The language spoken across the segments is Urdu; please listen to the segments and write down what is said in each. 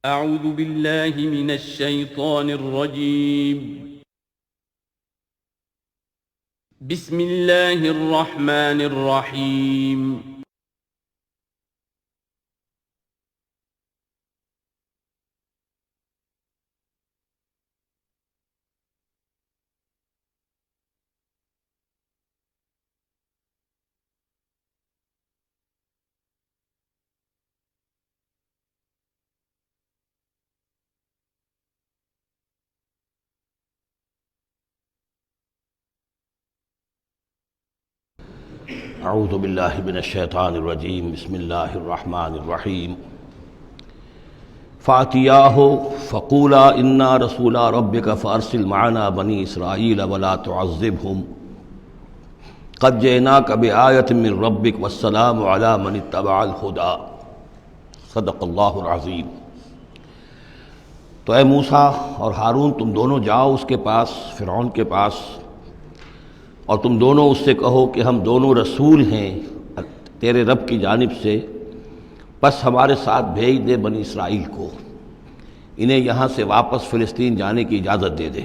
أعوذ بالله من الشيطان الرجيم. بسم الله الرحمن الرحيم. اعوذ باللہ من الشیطان الرجیم بسم اللہ الرحمن الرحیم فاتیاہ فقولا انا رسولا ربک فارسل معنا بنی اسرائیل ولا تعذبہم قد جئناک بآیۃ من ربک والسلام علی من اتبع الہدی صدق اللہ العظیم۔ تو اے موسیٰ اور ہارون، تم دونوں جاؤ اس کے پاس، فرعون کے پاس، اور تم دونوں اس سے کہو کہ ہم دونوں رسول ہیں تیرے رب کی جانب سے، بس ہمارے ساتھ بھیج دے بنی اسرائیل کو، انہیں یہاں سے واپس فلسطین جانے کی اجازت دے دے،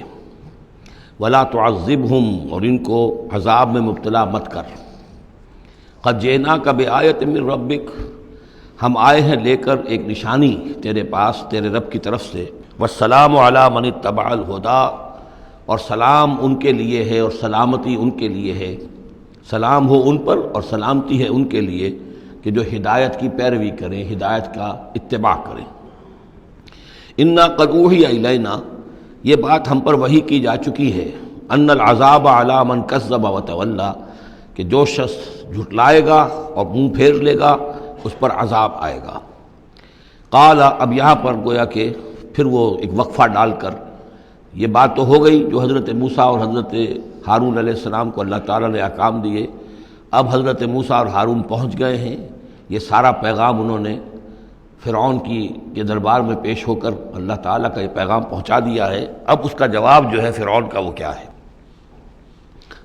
ولا تعذبہم، اور ان کو عذاب میں مبتلا مت کر، قد جئناک بآیۃ من ربک، ہم آئے ہیں لے کر ایک نشانی تیرے پاس تیرے رب کی طرف سے، والسلام علی من اتبع الہدی، اور سلام ان کے لیے ہے اور سلامتی ان کے لیے ہے، سلام ہو ان پر اور سلامتی ہے ان کے لیے کہ جو ہدایت کی پیروی کریں، ہدایت کا اتباع کریں۔ انا قد اوحی الینا، یہ بات ہم پر وحی کی جا چکی ہے، ان العذاب علی من کذب وتولی، کہ جو شخص جھٹلائے گا اور منہ پھیر لے گا اس پر عذاب آئے گا۔ قال، اب یہاں پر گویا کہ پھر وہ ایک وقفہ ڈال کر یہ بات تو ہو گئی جو حضرت موسیٰ اور حضرت ہارون علیہ السلام کو اللہ تعالیٰ نے احکام دیے، اب حضرت موسیٰ اور ہارون پہنچ گئے ہیں، یہ سارا پیغام انہوں نے فرعون کے دربار میں پیش ہو کر اللہ تعالیٰ کا یہ پیغام پہنچا دیا ہے۔ اب اس کا جواب جو ہے فرعون کا وہ کیا ہے؟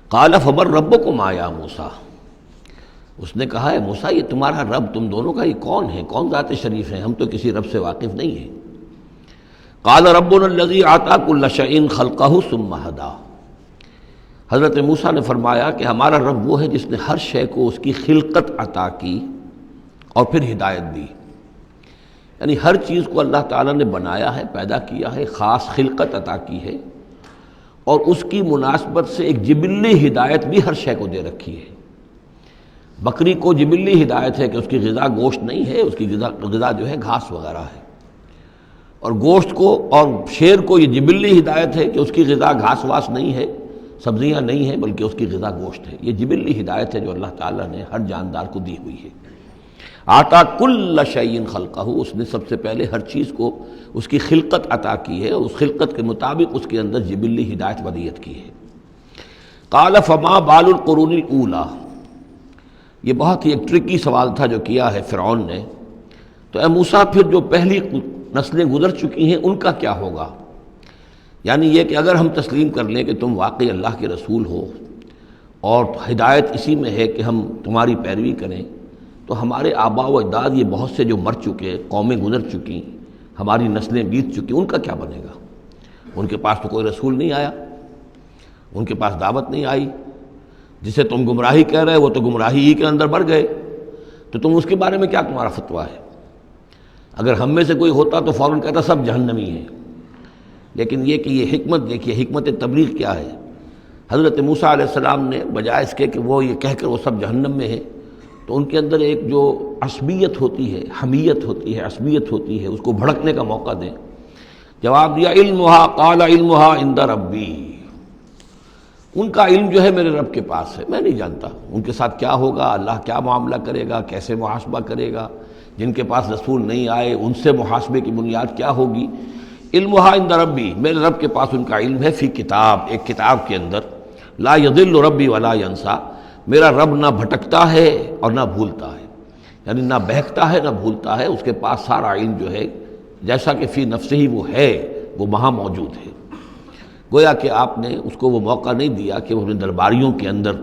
قال فمن ربکم یا موسیٰ، اس نے کہا ہے موسیٰ یہ تمہارا رب تم دونوں کا یہ کون ہے، کون ذات شریف ہے، ہم تو کسی رب سے واقف نہیں ہیں۔ قال ربنا الذی اعطی کل شیء خلقہ ثم ہدی، حضرت موسیٰ نے فرمایا کہ ہمارا رب وہ ہے جس نے ہر شے کو اس کی خلقت عطا کی اور پھر ہدایت دی، یعنی ہر چیز کو اللہ تعالیٰ نے بنایا ہے، پیدا کیا ہے، خاص خلقت عطا کی ہے، اور اس کی مناسبت سے ایک جبلی ہدایت بھی ہر شے کو دے رکھی ہے۔ بکری کو جبلی ہدایت ہے کہ اس کی غذا گوشت نہیں ہے، اس کی غذا جو ہے گھاس وغیرہ ہے، اور گوشت کو اور شیر کو یہ جبلی ہدایت ہے کہ اس کی غذا گھاس واس نہیں ہے، سبزیاں نہیں ہیں، بلکہ اس کی غذا گوشت ہے۔ یہ جبلی ہدایت ہے جو اللہ تعالیٰ نے ہر جاندار کو دی ہوئی ہے۔ آتا کل شیء خلقہ، اس نے سب سے پہلے ہر چیز کو اس کی خلقت عطا کی ہے، اس خلقت کے مطابق اس کے اندر جبلی ہدایت ودیت کی ہے۔ قال فما بال القرون الاولی، یہ بہت ہی ایک ٹرکی سوال تھا جو کیا ہے فرعون نے۔ تو اے موسیٰ پھر جو پہلی نسلیں گزر چکی ہیں ان کا کیا ہوگا؟ یعنی یہ کہ اگر ہم تسلیم کر لیں کہ تم واقعی اللہ کے رسول ہو اور ہدایت اسی میں ہے کہ ہم تمہاری پیروی کریں، تو ہمارے آباء و اجداد یہ بہت سے جو مر چکے، قومیں گزر چکی، ہماری نسلیں بیت چکی، ان کا کیا بنے گا؟ ان کے پاس تو کوئی رسول نہیں آیا، ان کے پاس دعوت نہیں آئی، جسے تم گمراہی کہہ رہے وہ تو گمراہی ہی کے اندر بڑھ گئے، تو تم اس کے بارے میں کیا تمہارا فتویٰ ہے؟ اگر ہم میں سے کوئی ہوتا تو فوراً کہتا سب جہنمی ہیں، لیکن یہ کہ یہ حکمت دیکھیے، حکمت تبلیغ کیا ہے۔ حضرت موسیٰ علیہ السلام نے بجائے اس کے کہ وہ یہ کہہ کر وہ سب جہنم میں ہیں، تو ان کے اندر ایک جو عصبیت ہوتی ہے، حمیت ہوتی ہے، عصبیت ہوتی ہے، اس کو بھڑکنے کا موقع دیں۔ جواب دیا علمھا، قال علمھا عند ربی، ان کا علم جو ہے میرے رب کے پاس ہے، میں نہیں جانتا ان کے ساتھ کیا ہوگا، اللہ کیا معاملہ کرے گا، کیسے محاسبہ کرے گا، جن کے پاس رسول نہیں آئے ان سے محاسبے کی بنیاد کیا ہوگی۔ علمھا عند ربی، میرے رب کے پاس ان کا علم ہے، فی کتاب، ایک کتاب کے اندر، لا یضل ربی ولا ینسیٰ، میرا رب نہ بھٹکتا ہے اور نہ بھولتا ہے، یعنی نہ بہکتا ہے نہ بھولتا ہے، اس کے پاس سارا علم جو ہے جیسا کہ فی نفسہ ہی وہ ہے، وہ وہاں موجود ہے۔ گویا کہ آپ نے اس کو وہ موقع نہیں دیا کہ وہ اپنے درباریوں کے اندر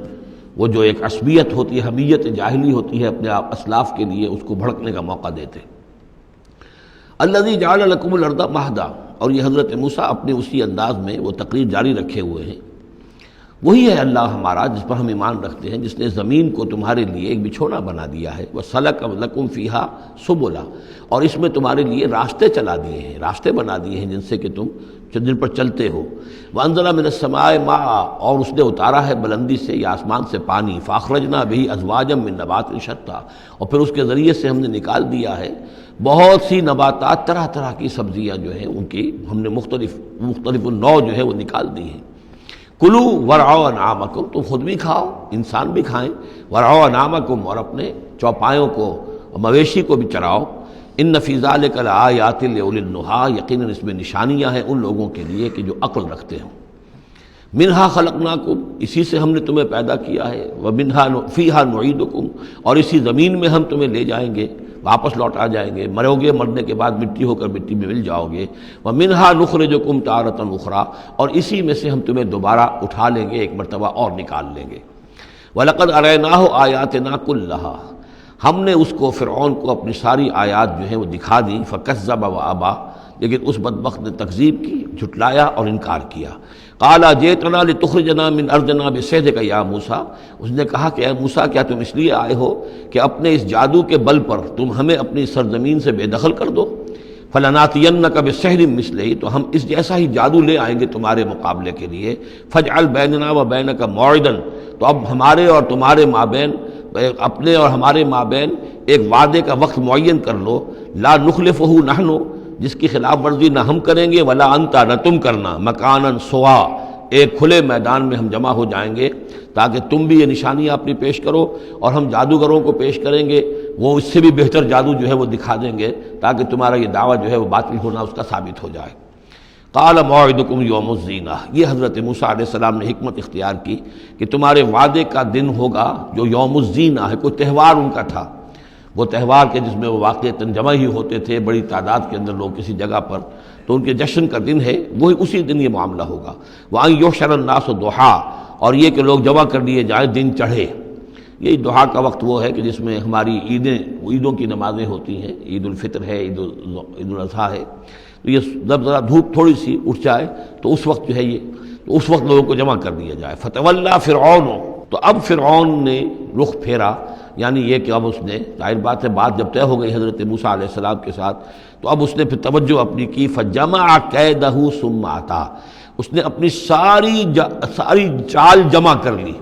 وہ جو ایک عصبیت ہوتی ہے، حمیت جاہلی ہوتی ہے اپنے اسلاف کے لیے، اس کو بھڑکنے کا موقع دیتے۔ الذی جعل لکم الارض مہدا، اور یہ حضرت موسیٰ اپنے اسی انداز میں وہ تقریر جاری رکھے ہوئے ہیں، وہی ہے اللہ ہمارا جس پر ہم ایمان رکھتے ہیں، جس نے زمین کو تمہارے لیے ایک بچھونا بنا دیا ہے، وَسَلَكَ لَكُمْ فِيهَا سُبُلًا، اور اس میں تمہارے لیے راستے چلا دیے ہیں، راستے بنا دیے ہیں جن سے کہ تم جن پر چلتے ہو، وَأَنزَلَ مِنَ السَّمَاءِ مَاءً، اور اس نے اتارا ہے بلندی سے یا آسمان سے پانی، فَأَخْرَجْنَا بِهِ أَزْوَاجًا مِّن نَبَاتٍ شَتَّىٰ، اور پھر اس کے ذریعے سے ہم نے نکال دیا ہے بہت سی نباتات، طرح طرح کی سبزیاں جو ہیں ان کی ہم نے مختلف النوع جو ہے وہ نکال دی ہیں۔ کلو ورعوا انعامکم، تم خود بھی کھاؤ، انسان بھی کھائیں، ورعوا انعامکم، اور اپنے چوپایوں کو اور مویشی کو بھی چراؤ، ان فی ذلک لآیات لأولی النہیٰ، یقیناً اس میں نشانیاں ہیں ان لوگوں کے لیے کہ جو عقل رکھتے ہوں۔ منہا خلقناکم، اسی سے ہم نے تمہیں پیدا کیا ہے، ومنہا فیہا نعیدکم، اور اسی زمین میں ہم تمہیں لے جائیں گے، واپس لوٹا جائیں گے، مرو گے، مرنے کے بعد مٹی ہو کر مٹی میں مل جاؤ گے، ومنہا نخرجکم تارۃ اخری، اور اسی میں سے ہم تمہیں دوبارہ اٹھا لیں گے، ایک مرتبہ اور نکال لیں گے۔ وَلَقَدْ أَرَيْنَاهُ آيَاتِنَا كُلَّهَا، ہم نے اس کو فرعون کو اپنی ساری آیات جو ہیں وہ دکھا دی، فَكَذَّبَ وَأَبَىٰ، لیکن اس بدبخت نے تکذیب کی، جھٹلایا اور انکار کیا۔ قَالَ جِئْتَنَا لِتُخْرِجَنَا مِنْ أَرْضِنَا بِسِحْرِكَ يَا موسیٰ، اس نے کہا کہ اے موسیٰ کیا تم اس لیے آئے ہو کہ اپنے اس جادو کے بل پر تم ہمیں اپنی سرزمین سے بے دخل کر دو؟ فَلَنَأْتِيَنَّكَ بِسِحْرٍ مِّثْلِهِ، تو ہم اس جیسا ہی جادو لے آئیں گے تمہارے مقابلے کے لیے۔ فَاجْعَلْ بَيْنَنَا وَبَيْنَكَ مَوْعِدًا، تو اب ہمارے اور تمہارے مابین، اپنے اور ہمارے مابین ایک وعدے کا وقت معین کر لو، لا نخلفہ نحن، جس کی خلاف ورزی نہ ہم کریں گے، ولا انتا، نہ تم کرنا، مکاناً سوا، ایک کھلے میدان میں ہم جمع ہو جائیں گے تاکہ تم بھی یہ نشانیاں اپنی پیش کرو اور ہم جادوگروں کو پیش کریں گے، وہ اس سے بھی بہتر جادو جو ہے وہ دکھا دیں گے تاکہ تمہارا یہ دعویٰ جو ہے وہ باطل ہونا اس کا ثابت ہو جائے۔ قال موعدکم یوم الزینہ، یہ حضرت موسیٰ علیہ السلام نے حکمت اختیار کی کہ تمہارے وعدے کا دن ہوگا جو یوم الزینہ ہے، کوئی تہوار ان کا تھا، وہ تہوار کے جس میں وہ واقعتاً جمع ہی ہوتے تھے بڑی تعداد کے اندر لوگ کسی جگہ پر، تو ان کے جشن کا دن ہے، وہی اسی دن یہ معاملہ ہوگا۔ وَأَن يُحْشَرَ النَّاسُ ضُحًى، اور یہ کہ لوگ جمع کر لیے جائیں دن چڑھے۔ یہی دحا کا وقت وہ ہے کہ جس میں ہماری عیدوں کی نمازیں ہوتی ہیں، عید الفطر ہے، عید الاضحیٰ ہے، تو یہ جب ذرا دھوپ تھوڑی سی اٹھ جائے تو اس وقت جو ہے یہ، تو اس وقت لوگوں کو جمع کر دیا جائے۔ فَتَوَلَّىٰ فِرْعَوْنُ، تو اب فرعون نے رخ پھیرا، یعنی یہ کہ اب اس نے، ظاہر بات ہے بات جب طے ہو گئی حضرت موسیٰ علیہ السلام کے ساتھ، تو اب اس نے پھر توجہ اپنی کی، فَجَمَعَ كَيْدَهُ ثُمَّ أَتَىٰ، اس نے اپنی ساری چال جمع کر لی،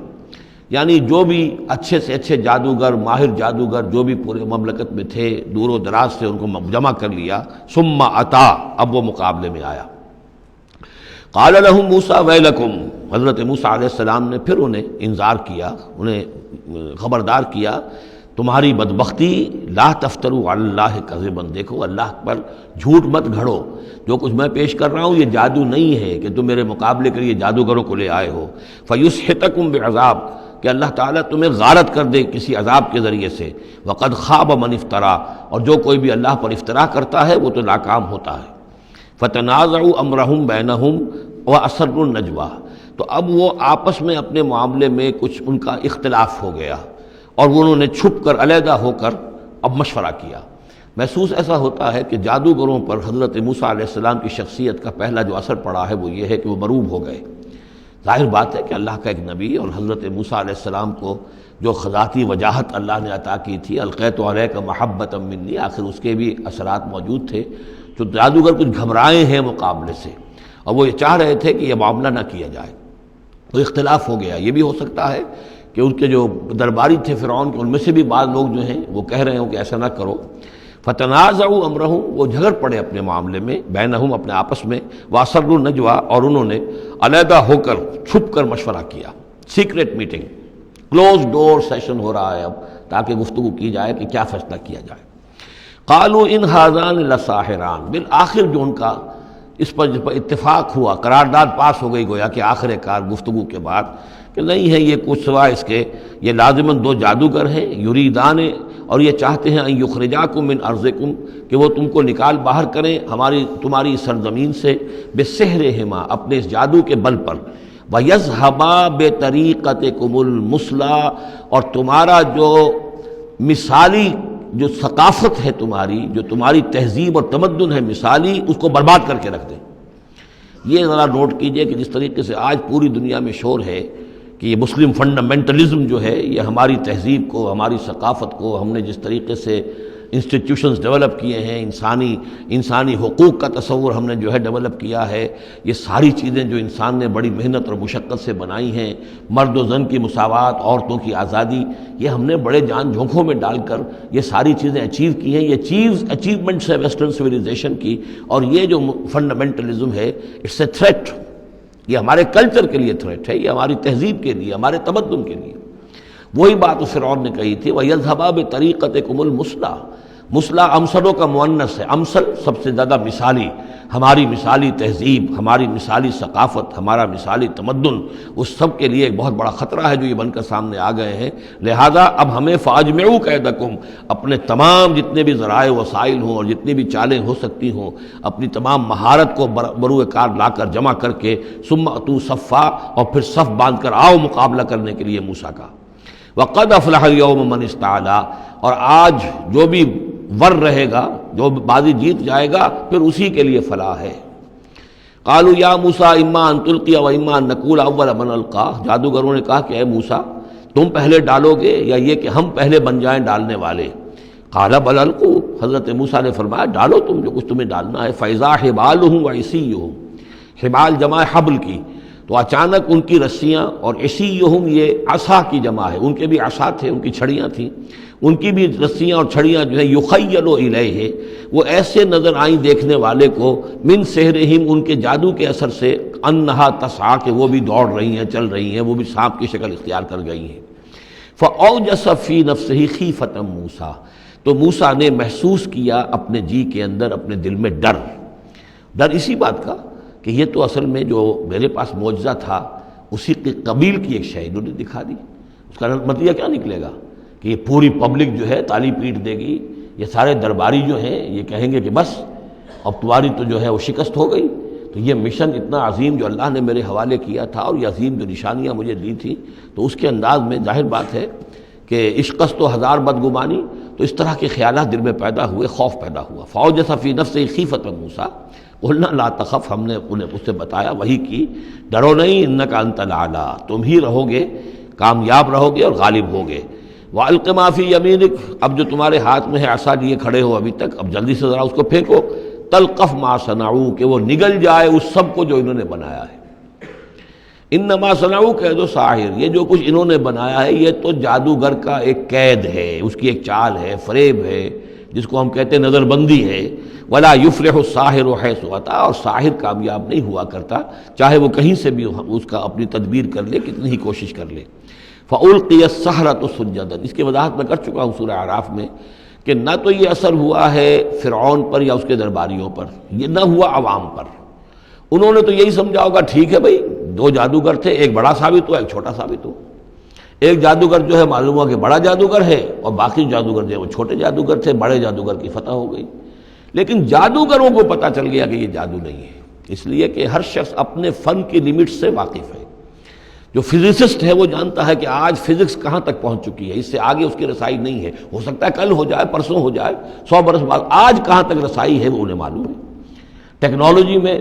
یعنی جو بھی اچھے سے اچھے جادوگر، ماہر جادوگر جو بھی پورے مملکت میں تھے، دور و دراز سے ان کو جمع کر لیا۔ ثُمَّ أَتَىٰ، اب وہ مقابلے میں آیا۔ قال لهم موسیٰ ویلکم، حضرت موسیٰ علیہ السلام نے پھر انہیں انذار کیا، انہیں خبردار کیا، تمہاری بدبختی، لا تفتروا علی اللہ کذبا، دیکھو اللہ پر جھوٹ مت گھڑو، جو کچھ میں پیش کر رہا ہوں یہ جادو نہیں ہے کہ تم میرے مقابلے کے لیے جادوگروں کو لے آئے ہو۔ فیسحتکم بعذاب، کہ اللہ تعالیٰ تمہیں غارت کر دے کسی عذاب کے ذریعے سے۔ وقد خاب من افترا، اور جو کوئی بھی اللہ پر افترا کرتا ہے وہ تو ناکام ہوتا ہے۔ فتنازعوا امرهم بینہم واسروا النجوى، تو اب وہ آپس میں اپنے معاملے میں کچھ ان کا اختلاف ہو گیا اور انہوں نے چھپ کر، علیحدہ ہو کر اب مشورہ کیا۔ محسوس ایسا ہوتا ہے کہ جادوگروں پر حضرت موسیٰ علیہ السلام کی شخصیت کا پہلا جو اثر پڑا ہے وہ یہ ہے کہ وہ مروب ہو گئے۔ ظاہر بات ہے کہ اللہ کا ایک نبی اور حضرت موسیٰ علیہ السلام کو جو ذاتی وجاہت اللہ نے عطا کی تھی، القیت علیک محبۃ منی، آخر اس کے بھی اثرات موجود تھے، تو جادوگر کچھ گھبرائے ہیں مقابلے سے اور وہ یہ چاہ رہے تھے کہ یہ معاملہ نہ کیا جائے، تو اختلاف ہو گیا۔ یہ بھی ہو سکتا ہے کہ ان کے جو درباری تھے فرعون کے، ان میں سے بھی بعض لوگ جو ہیں وہ کہہ رہے ہوں کہ ایسا نہ کرو۔ فتنازعوا امرهم، وہ جھگڑ پڑے اپنے معاملے میں، بینہم، اپنے آپس میں، واسروا النجوى، اور انہوں نے علیحدہ ہو کر چھپ کر مشورہ کیا، سیکریٹ میٹنگ، کلوز ڈور سیشن ہو رہا ہے اب، تاکہ گفتگو کی جائے کہ کیا فیصلہ کیا جائے۔ قالوا ان هذان لساحران، بالآخر جو ان کا اس پر اتفاق ہوا، قرارداد پاس ہو گئی گویا کہ آخر کار گفتگو کے بعد، کہ نہیں ہے یہ کچھ سوائے اس کے، یہ لازماً دو جادوگر ہیں، یریدان، اور یہ چاہتے ہیں ان یخرجاکم من ارضکم، کہ وہ تم کو نکال باہر کریں تمہاری سرزمین سے، بسحرہما، اپنے اس جادو کے بل پر، ویذھبا بطریقتکم المثلی، اور تمہارا جو مثالی جو ثقافت ہے تمہاری، جو تمہاری تہذیب اور تمدن ہے مثالی، اس کو برباد کر کے رکھ دیں۔ یہ ذرا نوٹ کیجئے کہ جس طریقے سے آج پوری دنیا میں شور ہے کہ یہ مسلم فنڈامنٹلزم جو ہے یہ ہماری تہذیب کو، ہماری ثقافت کو، ہم نے جس طریقے سے انسٹیٹیوشنز ڈیولپ کیے ہیں، انسانی حقوق کا تصور ہم نے جو ہے ڈیولپ کیا ہے، یہ ساری چیزیں جو انسان نے بڑی محنت اور مشقت سے بنائی ہیں، مرد و زن کی مساوات، عورتوں کی آزادی، یہ ہم نے بڑے جان جھونکوں میں ڈال کر یہ ساری چیزیں اچیو کی ہیں۔ یہ اچیومنٹس ہے ویسٹرن سویلائزیشن کی، اور یہ جو فنڈامنٹلزم ہے اٹس اے تھریٹ، یہ ہمارے کلچر کے لیے تھریٹ ہے، یہ ہماری تہذیب کے لیے، ہمارے تمدن کے لیے۔ وہی بات فرعون نے کہی تھی، وَيَذْهَبَا بِطَرِيقَتِكُمُ الْمُثْلَىٰ، مثلا امثلوں کا مؤنث ہے، امثل سب سے زیادہ مثالی، ہماری مثالی تہذیب، ہماری مثالی ثقافت، ہمارا مثالی تمدن، اس سب کے لیے ایک بہت بڑا خطرہ ہے جو یہ بن کر سامنے آ گئے ہیں۔ لہذا اب ہمیں فَأَجْمِعُوا كَيْدَكُمْ، اپنے تمام جتنے بھی ذرائع وسائل ہوں اور جتنی بھی چالیں ہو سکتی ہوں، اپنی تمام مہارت کو بروئے کار لا کر جمع کر کے ثُمَّ أْتُوا صَفًّا، اور پھر صف باندھ کر آؤ مقابلہ کرنے کے لیے موسیٰ کا۔ وَقَدْ أَفْلَحَ الْيَوْمَ مَنِ اسْتَعْلَىٰ، اور آج جو بھی ور رہے گا، جو بازی جیت جائے گا، پھر اسی کے لیے فلاح ہے۔ قالوا یا موسیٰ اما ان تلقی و اما ان نکون اول من القا، جادوگروں نے کہا کہ اے موسیٰ تم پہلے ڈالو گے یا یہ کہ ہم پہلے بن جائیں ڈالنے والے؟ قال بل القوا، حضرت موسیٰ نے فرمایا ڈالو تم جو کچھ تمہیں ڈالنا ہے۔ فاذا حبالهم وعصیهم، حبال جمع حبل کی، تو اچانک ان کی رسیاں، اور عصیہم یہ عصا کی جمع ہے، ان کے بھی عصا تھے، ان کی چھڑیاں تھیں، ان کی بھی رسیاں اور چھڑیاں جو ہے یخیل الیہ، وہ ایسے نظر آئیں دیکھنے والے کو، من سحرہم، ان کے جادو کے اثر سے، انہا تسعی، کہ وہ بھی دوڑ رہی ہیں، چل رہی ہیں، وہ بھی سانپ کی شکل اختیار کر گئی ہیں۔ فاوجس فی نفسہ خیفۃ موسیٰ، تو موسیٰ نے محسوس کیا اپنے جی کے اندر، اپنے دل میں ڈر اسی بات کا کہ یہ تو اصل میں جو میرے پاس معجزہ تھا اسی کے قبیل کی ایک شے انہوں نے دکھا دی۔ اس کا نتیجہ کیا نکلے گا کہ یہ پوری پبلک جو ہے تالی پیٹ دے گی، یہ سارے درباری جو ہیں یہ کہیں گے کہ بس اب تمہاری تو جو ہے وہ شکست ہو گئی۔ تو یہ مشن اتنا عظیم جو اللہ نے میرے حوالے کیا تھا، اور یہ عظیم جو نشانیاں مجھے دی تھیں، تو اس کے انداز میں ظاہر بات ہے کہ عشقست و ہزار بدگمانی، تو اس طرح کے خیالات دل میں پیدا ہوئے، خوف پیدا ہوا۔ فاوجس فی نفسہ خیفۃ موسیٰ قلنا لا تخف، ہم نے انہیں اس سے بتایا، وہی کی، ڈرو نہیں، انک انت الاعلیٰ، تم ہی رہو گے، کامیاب رہو گے اور غالب ہوگے۔ وَأَلْقِ مَا فِي يَمِينِكَ، اب جو تمہارے ہاتھ میں ہے عصا لیے کھڑے ہو ابھی تک، اب جلدی سے ذرا اس کو پھینکو، تلقف ما صنعوا، کہ وہ نگل جائے اس سب کو جو انہوں نے بنایا ہے۔ انما صنعوا کید ساحر، یہ جو کچھ انہوں نے بنایا ہے یہ تو جادوگر کا ایک قید ہے، اس کی ایک چال ہے، فریب ہے، جس کو ہم کہتے ہیں نظر بندی ہے۔ ولا یفلح الساحر حیث اتی، اور ساحر کامیاب نہیں ہوا کرتا چاہے وہ کہیں سے بھی اس کا اپنی تدبیر کر لے، کتنی ہی کوشش کر لے۔ فَأُلْقِيَ السَّحَرَةُ سُجَّدًا، اس کی وضاحت میں کر چکا ہوں سورہ اعراف میں کہ نہ تو یہ اثر ہوا ہے فرعون پر یا اس کے درباریوں پر، یہ نہ ہوا عوام پر۔ انہوں نے تو یہی سمجھا ہوگا ٹھیک ہے بھائی، دو جادوگر تھے، ایک بڑا ثابت ہوا، ایک چھوٹا ثابت ہوا۔ ایک جادوگر جو ہے معلوم ہوا کہ بڑا جادوگر ہے، اور باقی جادوگر جو ہے وہ چھوٹے جادوگر تھے، بڑے جادوگر کی فتح ہو گئی۔ لیکن جادوگروں کو پتہ چل گیا کہ یہ جادو نہیں ہے، اس لیے کہ ہر شخص اپنے فن کی لمٹ سے واقف ہے۔ جو فزسسٹ ہے وہ جانتا ہے کہ آج فزکس کہاں تک پہنچ چکی ہے، اس سے آگے اس کی رسائی نہیں ہے، ہو سکتا ہے کل ہو جائے، پرسوں ہو جائے، 100 برس بعد، آج کہاں تک رسائی ہے وہ انہیں معلوم ہے۔ ٹیکنالوجی میں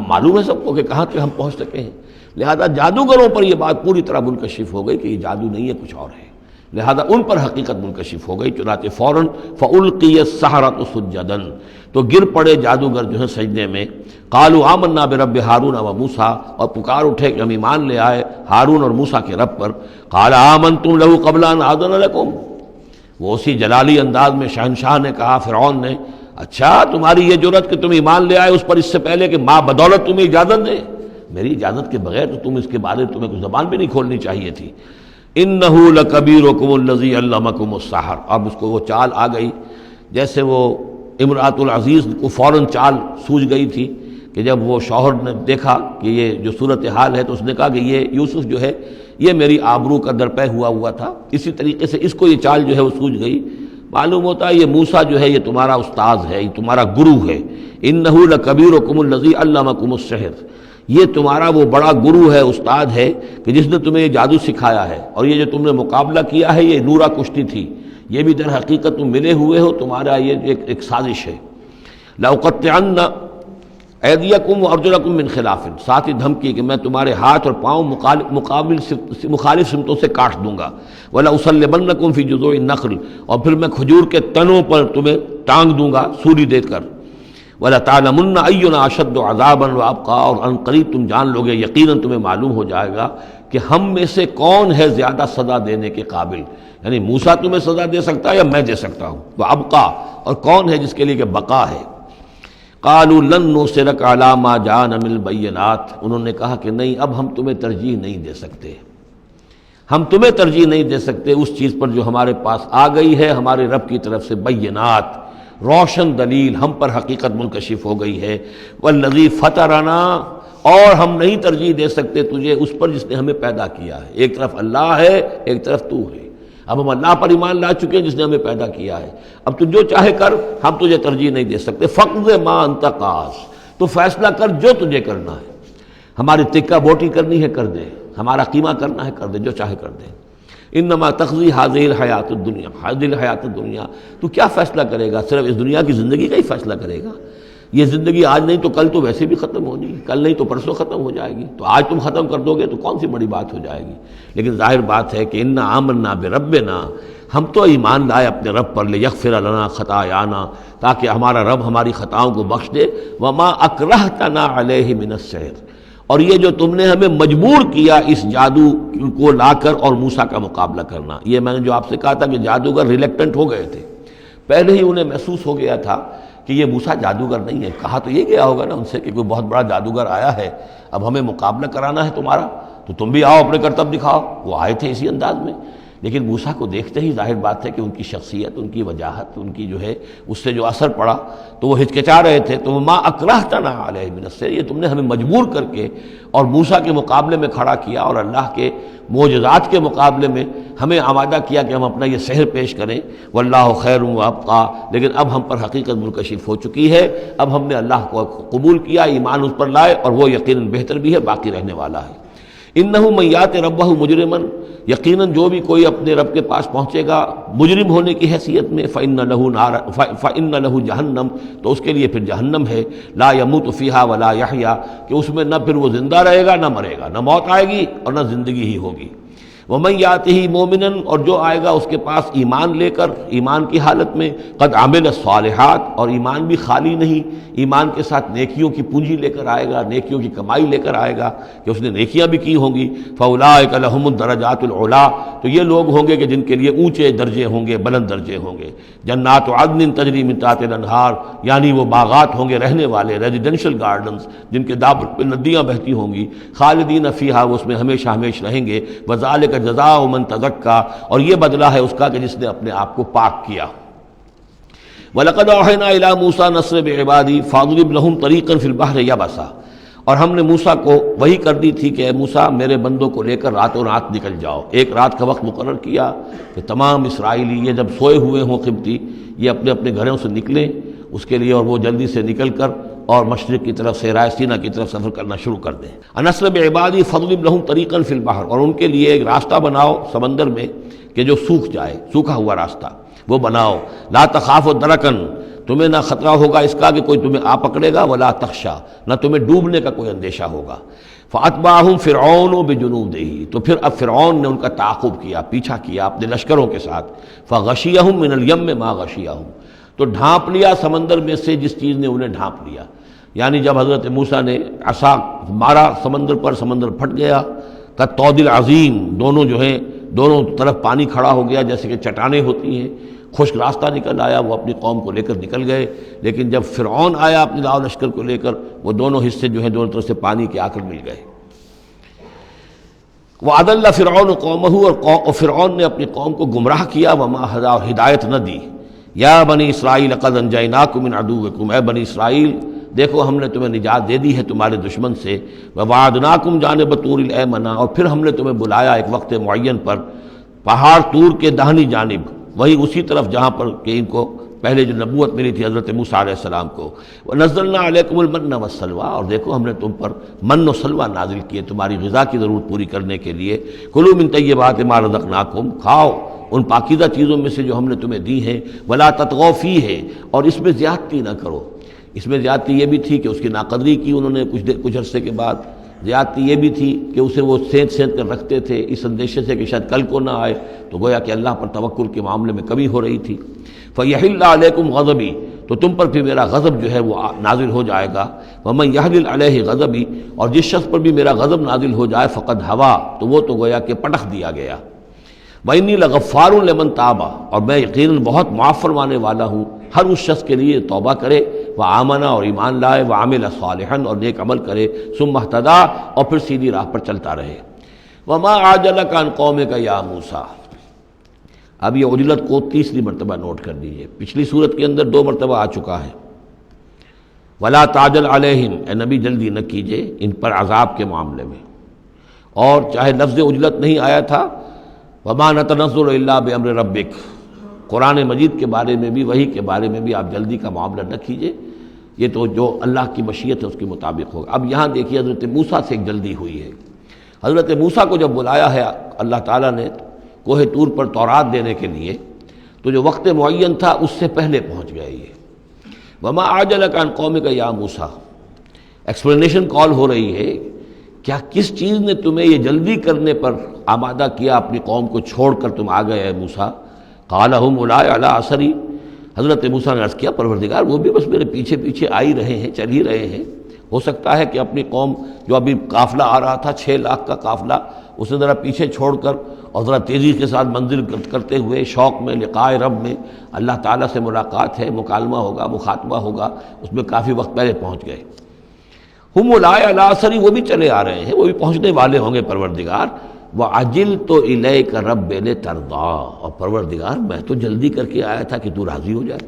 معلوم ہے سب کو کہ کہاں تک ہم پہنچ سکے ہیں، لہذا جادوگروں پر یہ بات پوری طرح منکشف ہو گئی کہ یہ جادو نہیں ہے، کچھ اور ہے، لہذا ان پر حقیقت منکشف ہو گئی۔ چنانچہ فوراً فَأُلْقِيَ السَّحَرَةُ سُجَّدًا، تو گر پڑے جادوگر جو ہیں سجدے میں۔ قالوا آمنا برب ہارون و موسیٰ، اور پکار اٹھے کہ ہم ایمان لے آئے ہارون اور موسیٰ کے رب پر۔ قال آمنتم لہ قبل ان آذن لکم، وہ اسی جلالی انداز میں شہنشاہ نے کہا، فرعون نے، اچھا تمہاری یہ جرأت کہ تم ایمان لے آئے اس پر اس سے پہلے کہ ماں بدولت تمہیں اجازت دے، میری اجازت کے بغیر تو تم اس کے بارے میں تمہیں کوئی زبان بھی نہیں کھولنی چاہیے تھی۔ انہ لکبیرکم الذی علمکم السحر، اب اس کو وہ چال آ گئی، جیسے وہ امرأۃ العزیز کو فوراً چال سوجھ گئی تھی کہ جب وہ شوہر نے دیکھا کہ یہ جو صورتحال ہے تو اس نے کہا کہ یہ یوسف جو ہے یہ میری آبرو کا درپے ہوا تھا، اسی طریقے سے اس کو یہ چال جو ہے وہ سوجھ گئی۔ معلوم ہوتا ہے یہ موسیٰ جو ہے یہ تمہارا استاذ ہے، یہ تمہارا گرو ہے۔ انہ لکبیرکم الذی علمکم السحر، یہ تمہارا وہ بڑا گرو ہے، استاد ہے کہ جس نے تمہیں یہ جادو سکھایا ہے، اور یہ جو تم نے مقابلہ کیا ہے یہ نورا کشتی تھی، یہ بھی در حقیقت تم ملے ہوئے ہو، تمہارا یہ ایک سازش ہے۔ لَأُقَطِّعَنَّ ایدیکم وارجلکم من خلاف، ساتھ ہی دھمکی کہ میں تمہارے ہاتھ اور پاؤں مخالف سمتوں سے کاٹ دوں گا، وَلَأُصَلِّبَنَّکُمْ فِي جُذُوعِ النَّخْلِ، اور پھر میں کھجور کے تنوں پر تمہیں ٹانگ دوں گا سولی دے کر، وَلَتَعْلَمُنَّ أَيُّنَا أَشَدُّ عَذَابًا وَأَبْقَىٰ، اور ان قریب تم جان لوگے، یقیناً تمہیں معلوم ہو جائے گا کہ ہم میں سے کون ہے زیادہ سزا دینے کے قابل، یعنی موسیٰ تمہیں سزا دے سکتا ہے یا میں دے سکتا ہوں، وَأَبْقَىٰ، اور کون ہے جس کے لیے کہ بقا ہے۔ قالوا لن نُصِرَكَ عَلَىٰ مَا جَاءَنَا مِنَ الْبَيِّنَاتِ، انہوں نے کہا کہ نہیں، اب ہم تمہیں ترجیح نہیں دے سکتے، ہم تمہیں ترجیح نہیں دے سکتے اس چیز پر جو ہمارے پاس آ گئی ہے ہمارے رب کی طرف سے، بینات، روشن دلیل ہم پر حقیقت منکشف ہو گئی ہے، والذی فطرنا، اور ہم نہیں ترجیح دے سکتے تجھے اس پر جس نے ہمیں پیدا کیا ہے، ایک طرف اللہ ہے ایک طرف تو ہے، اب ہم اللہ پر ایمان لا چکے ہیں جس نے ہمیں پیدا کیا ہے، اب تو جو چاہے کر، ہم تجھے ترجیح نہیں دے سکتے، فقض ما انت قاض، تو فیصلہ کر جو تجھے کرنا ہے، ہماری تکہ بوٹی کرنی ہے کر دے، ہمارا قیمہ کرنا ہے کر دے، جو چاہے کر دے، انما تقضی هذه الحیات الدنیا، هذه الحیات الدنیا، تو کیا فیصلہ کرے گا؟ صرف اس دنیا کی زندگی کا ہی فیصلہ کرے گا؟ یہ زندگی آج نہیں تو کل تو ویسے بھی ختم ہونی، کل نہیں تو پرسوں ختم ہو جائے گی، تو آج تم ختم کر دو گے تو کون سی بڑی بات ہو جائے گی؟ لیکن ظاہر بات ہے کہ انا آمنا بربنا، ہم تو ایمان لائے اپنے رب پر، لیغفر لنا خطایانا، تاکہ ہمارا رب ہماری خطاؤں کو بخش دے، وما اکرہتنا علیہ من السحر، اور یہ جو تم نے ہمیں مجبور کیا اس جادو کو لا کر اور موسیٰ کا مقابلہ کرنا، یہ میں نے جو آپ سے کہا تھا کہ جادوگر ریلیکٹنٹ ہو گئے تھے، پہلے ہی انہیں محسوس ہو گیا تھا کہ یہ موسیٰ جادوگر نہیں ہے، کہا تو یہ گیا ہوگا نا ان سے کہ کوئی بہت بڑا جادوگر آیا ہے، اب ہمیں مقابلہ کرانا ہے تمہارا، تو تم بھی آؤ اپنے کرتب دکھاؤ، وہ آئے تھے اسی انداز میں، لیکن موسیٰ کو دیکھتے ہی ظاہر بات ہے کہ ان کی شخصیت، ان کی وجاہت، ان کی جو ہے اس سے جو اثر پڑا تو وہ ہچکچا رہے تھے، تو ما اکرہتنا علیہ من السحر، یہ تم نے ہمیں مجبور کر کے اور موسیٰ کے مقابلے میں کھڑا کیا اور اللہ کے معجزات کے مقابلے میں ہمیں آمادہ کیا کہ ہم اپنا یہ سحر پیش کریں، واللہ خیر وابقیٰ، لیکن اب ہم پر حقیقت منکشف ہو چکی ہے، اب ہم نے اللہ کو قبول کیا، ایمان اس پر لائے، اور وہ یقیناً بہتر بھی ہے، باقی رہنے والا ہے۔ انہ من یات ربہ مجرما، یقیناً جو بھی کوئی اپنے رب کے پاس پہنچے گا مجرم ہونے کی حیثیت میں، فإن لہ جہنم، تو اس کے لیے پھر جہنم ہے، لا یموت فیہا ولا یحیا، کہ اس میں نہ پھر وہ زندہ رہے گا نہ مرے گا، نہ موت آئے گی اور نہ زندگی ہی ہوگی۔ ومن یاتہ مومنا، اور جو آئے گا اس کے پاس ایمان لے کر، ایمان کی حالت میں، قد عمل الصالحات، اور ایمان بھی خالی نہیں، ایمان کے ساتھ نیکیوں کی پونجی لے کر آئے گا، نیکیوں کی کمائی لے کر آئے گا کہ اس نے نیکیاں بھی کی ہوں گی، فاولئک لہم الدرجات العلی، تو یہ لوگ ہوں گے کہ جن کے لیے اونچے درجے ہوں گے، بلند درجے ہوں گے، جنات عدن تجری من تحتها الانہار، یعنی وہ باغات ہوں گے رہنے والے، ریزیڈینشل گارڈنز جن کے دابر پہ ندیاں بہتی ہوں گی، خالدین فیہا، وہ اس میں ہمیشہ ہمیش رہیں گے، وذالک جزاء من تزکا، اور یہ بدلہ ہے اس کا کہ جس نے اپنے آپ کو پاک کیا۔ وَلَقَدْ أَوْحَيْنَا إِلَىٰ مُوسَىٰ نَصْرَ بِعِبَادِي فَاضْرِبْ لَهُمْ طَرِيقًا فِي الْبَحْرِ يَبَسًا، اور ہم نے موسیٰ کو وہی کر دی تھی کہ اے موسیٰ میرے بندوں کو لے کر راتوں رات نکل جاؤ، ایک رات کا وقت مقرر کیا کہ تمام اسرائیلی یہ جب سوئے ہوئے ہوں قبطی، یہ اپنے اپنے گھروں سے نکلیں اس کے لیے، اور وہ جلدی سے نکل کر اور مشرق کی طرف سے رائے سینا کی طرف سفر کرنا شروع کر دیں۔ نصر بعبادی فضرب لہم طریقا فی البحر، اور ان کے لیے ایک راستہ بناؤ سمندر میں کہ جو سوکھ جائے، سوکھا ہوا راستہ وہ بناؤ، لا تخاف درکن، تمہیں نہ خطرہ ہوگا اس کا کہ کوئی تمہیں آ پکڑے گا، ولا تخشا، نہ تمہیں ڈوبنے کا کوئی اندیشہ ہوگا۔ فاتبعہم فرعون بجنودہ، تو پھر اب فرعون نے ان کا تعاقب کیا، پیچھا کیا اپنے لشکروں کے ساتھ، فغشیہم من الیم ما غشیہم، تو ڈھانپ لیا سمندر میں سے جس چیز نے انہیں ڈھانپ لیا، یعنی جب حضرت موسیٰ نے عصا مارا سمندر پر، سمندر پھٹ گیا، کالطود العظیم، دونوں جو ہیں دونوں طرف پانی کھڑا ہو گیا جیسے کہ چٹانیں ہوتی ہیں، خشک راستہ نکل آیا، وہ اپنی قوم کو لے کر نکل گئے، لیکن جب فرعون آیا اپنے لاؤ لشکر کو لے کر، وہ دونوں حصے جو ہیں دونوں طرف سے پانی کے آ کر مل گئے۔ وَأَضَلَّ فِرْعَوْنُ قَوْمَهُ، اور فرعون نے اپنی قوم کو گمراہ کیا، وَمَا هَدَىٰ، اور ہدایت نہ دی۔ یا بنی اسرائیل قد انجیناکم من عدوکم، اے بنی اسرائیل دیکھو ہم نے تمہیں نجات دے دی ہے تمہارے دشمن سے، ووعدناکم جانب طور الایمن، اور پھر ہم نے تمہیں بلایا ایک وقت معین پر پہاڑ طور کے داہنی جانب، وہی اسی طرف جہاں پر کہ ان کو پہلے جو نبوت ملی تھی حضرت موسیٰ علیہ السلام کو، وَنَزَّلْنَا عَلَيْكُمُ الْمَنَّ وَالسَّلْوَىٰ، اور دیکھو ہم نے تم پر من و سلوہ نازل کیے تمہاری غذا کی ضرورت پوری کرنے کے لیے، کُلُوا مِن طَیِّبَاتِ مَا رَزَقْنَاکُم، کھاؤ ان پاکیزہ چیزوں میں سے جو ہم نے تمہیں دی ہیں، ولا تطغوا فیہ، اور اس میں زیادتی نہ کرو۔ اس میں زیادتی یہ بھی تھی کہ اس کی ناقدری کی انہوں نے کچھ عرصے کے بعد، زیادتی یہ بھی تھی کہ اسے وہ سینت کر رکھتے تھے اس اندیشے سے کہ شاید کل کو نہ آئے، تو گویا کہ اللہ پر توکل کے معاملے میں کمی ہو رہی تھی۔ فَيَحِلَّ عَلَيْكُمْ غَضَبِي، تو تم پر بھی میرا غضب جو ہے وہ نازل ہو جائے گا۔ وَمَن يَحْلِلْ عَلَيْهِ غَضَبِي، اور جس شخص پر بھی میرا غضب نازل ہو جائے فقد ہوا، تو وہ تو گویا کہ پٹخ دیا گیا۔ وَإِنِّي لَغَفَّارٌ لِمَن تَابَ، اور میں یقیناً بہت معاف فرمانے والا ہوں ہر اس شخص کے لیے توبہ کرے، وآمن، اور ایمان لائے، وعمل صالحا، اور نیک عمل کرے، ثم اہتدی، اور پھر سیدھی راہ پر چلتا رہے۔ وما عجلک عن قومک یا موسیٰ، اب یہ عجلت کو تیسری مرتبہ نوٹ کر دیجئے، پچھلی صورت کے اندر 2 مرتبہ آ چکا ہے۔ ولا تعجل علیہم، اے نبی جلدی نہ کیجئے ان پر عذاب کے معاملے میں، اور چاہے لفظ عجلت نہیں آیا تھا، وما نتنزل الا بامر ربک، قرآن مجید کے بارے میں بھی، وحی کے بارے میں بھی آپ جلدی کا معاملہ نہ کیجئے، یہ تو جو اللہ کی مشیت ہے اس کے مطابق ہوگا۔ اب یہاں دیکھیے حضرت موسیٰ سے ایک جلدی ہوئی ہے۔ حضرت موسیٰ کو جب بلایا ہے اللہ تعالیٰ نے کوہ طور پر تورات دینے کے لیے، تو جو وقت معین تھا اس سے پہلے پہنچ گئے یہ۔ وما عجلک عن قومک یا موسیٰ، ایکسپلینیشن کال ہو رہی ہے، کیا کس چیز نے تمہیں یہ جلدی کرنے پر آمادہ کیا، اپنی قوم کو چھوڑ کر تم آ گئے اے موسیٰ؟ قال هم اولئک علی اثری، حضرت موسیٰ نے عرض کیا پروردگار وہ بھی بس میرے پیچھے پیچھے آ ہی رہے ہیں، چل ہی رہے ہیں۔ ہو سکتا ہے کہ اپنی قوم جو ابھی قافلہ آ رہا تھا 6 لاکھ کا قافلہ، اسے ذرا پیچھے چھوڑ کر اور ذرا تیزی کے ساتھ منزل کرتے ہوئے شوق میں لقاء رب میں، اللہ تعالیٰ سے ملاقات ہے، مکالمہ ہوگا، مخاطبہ ہوگا، اس میں کافی وقت پہلے پہنچ گئے۔ ہم اولئک علی اثری، وہ بھی چلے آ رہے ہیں، وہ بھی پہنچنے والے ہوں گے پروردگار۔ وعجلت الیک رب لترضی، اور پروردگار میں تو جلدی کر کے آیا تھا کہ تو راضی ہو جائے،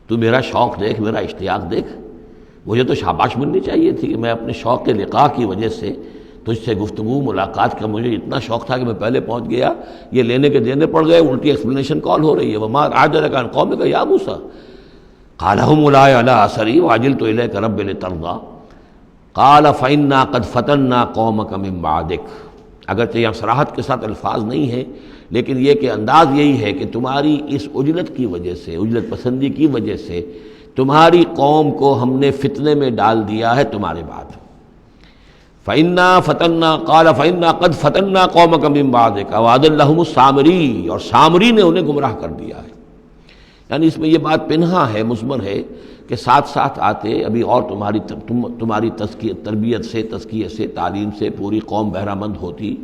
تو میرا شوق دیکھ، میرا اشتیاق دیکھ۔ مجھے تو شاباش ملنی چاہیے تھی کہ میں اپنے شوق لقاء کی وجہ سے تجھ سے گفتگو ملاقات کا مجھے اتنا شوق تھا کہ میں پہلے پہنچ گیا، یہ لینے کے دینے پڑ گئے، الٹی ایکسپلینیشن کال ہو رہی ہے۔ وما عجلک عن قومک یا موسیٰ قال هم اولئک علی اثری وعجلت الیک رب لترضی قال فإنا قد فتنا قومک من بعدک، اگرچہ یہاں صراحت کے ساتھ الفاظ نہیں ہیں، لیکن یہ کہ انداز یہی ہے کہ تمہاری اس عجلت کی وجہ سے، عجلت پسندی کی وجہ سے تمہاری قوم کو ہم نے فتنے میں ڈال دیا ہے تمہارے بعد۔ فَإِنَّا فَتَنَّا قَالَ فَإِنَّا قَدْ فَتَنَّا قَوْمَكَ مِن بَعْدِكَ وَأَضَلَّهُمُ السَّامِرِيُّ، اور سامری نے انہیں گمراہ کر دیا ہے۔ یعنی اس میں یہ بات پنہا ہے، مضمر ہے کہ ساتھ ساتھ آتے ابھی اور تمہاری تربیت سے، تزکیے سے، تعلیم سے پوری قوم بہرہ مند ہوتی،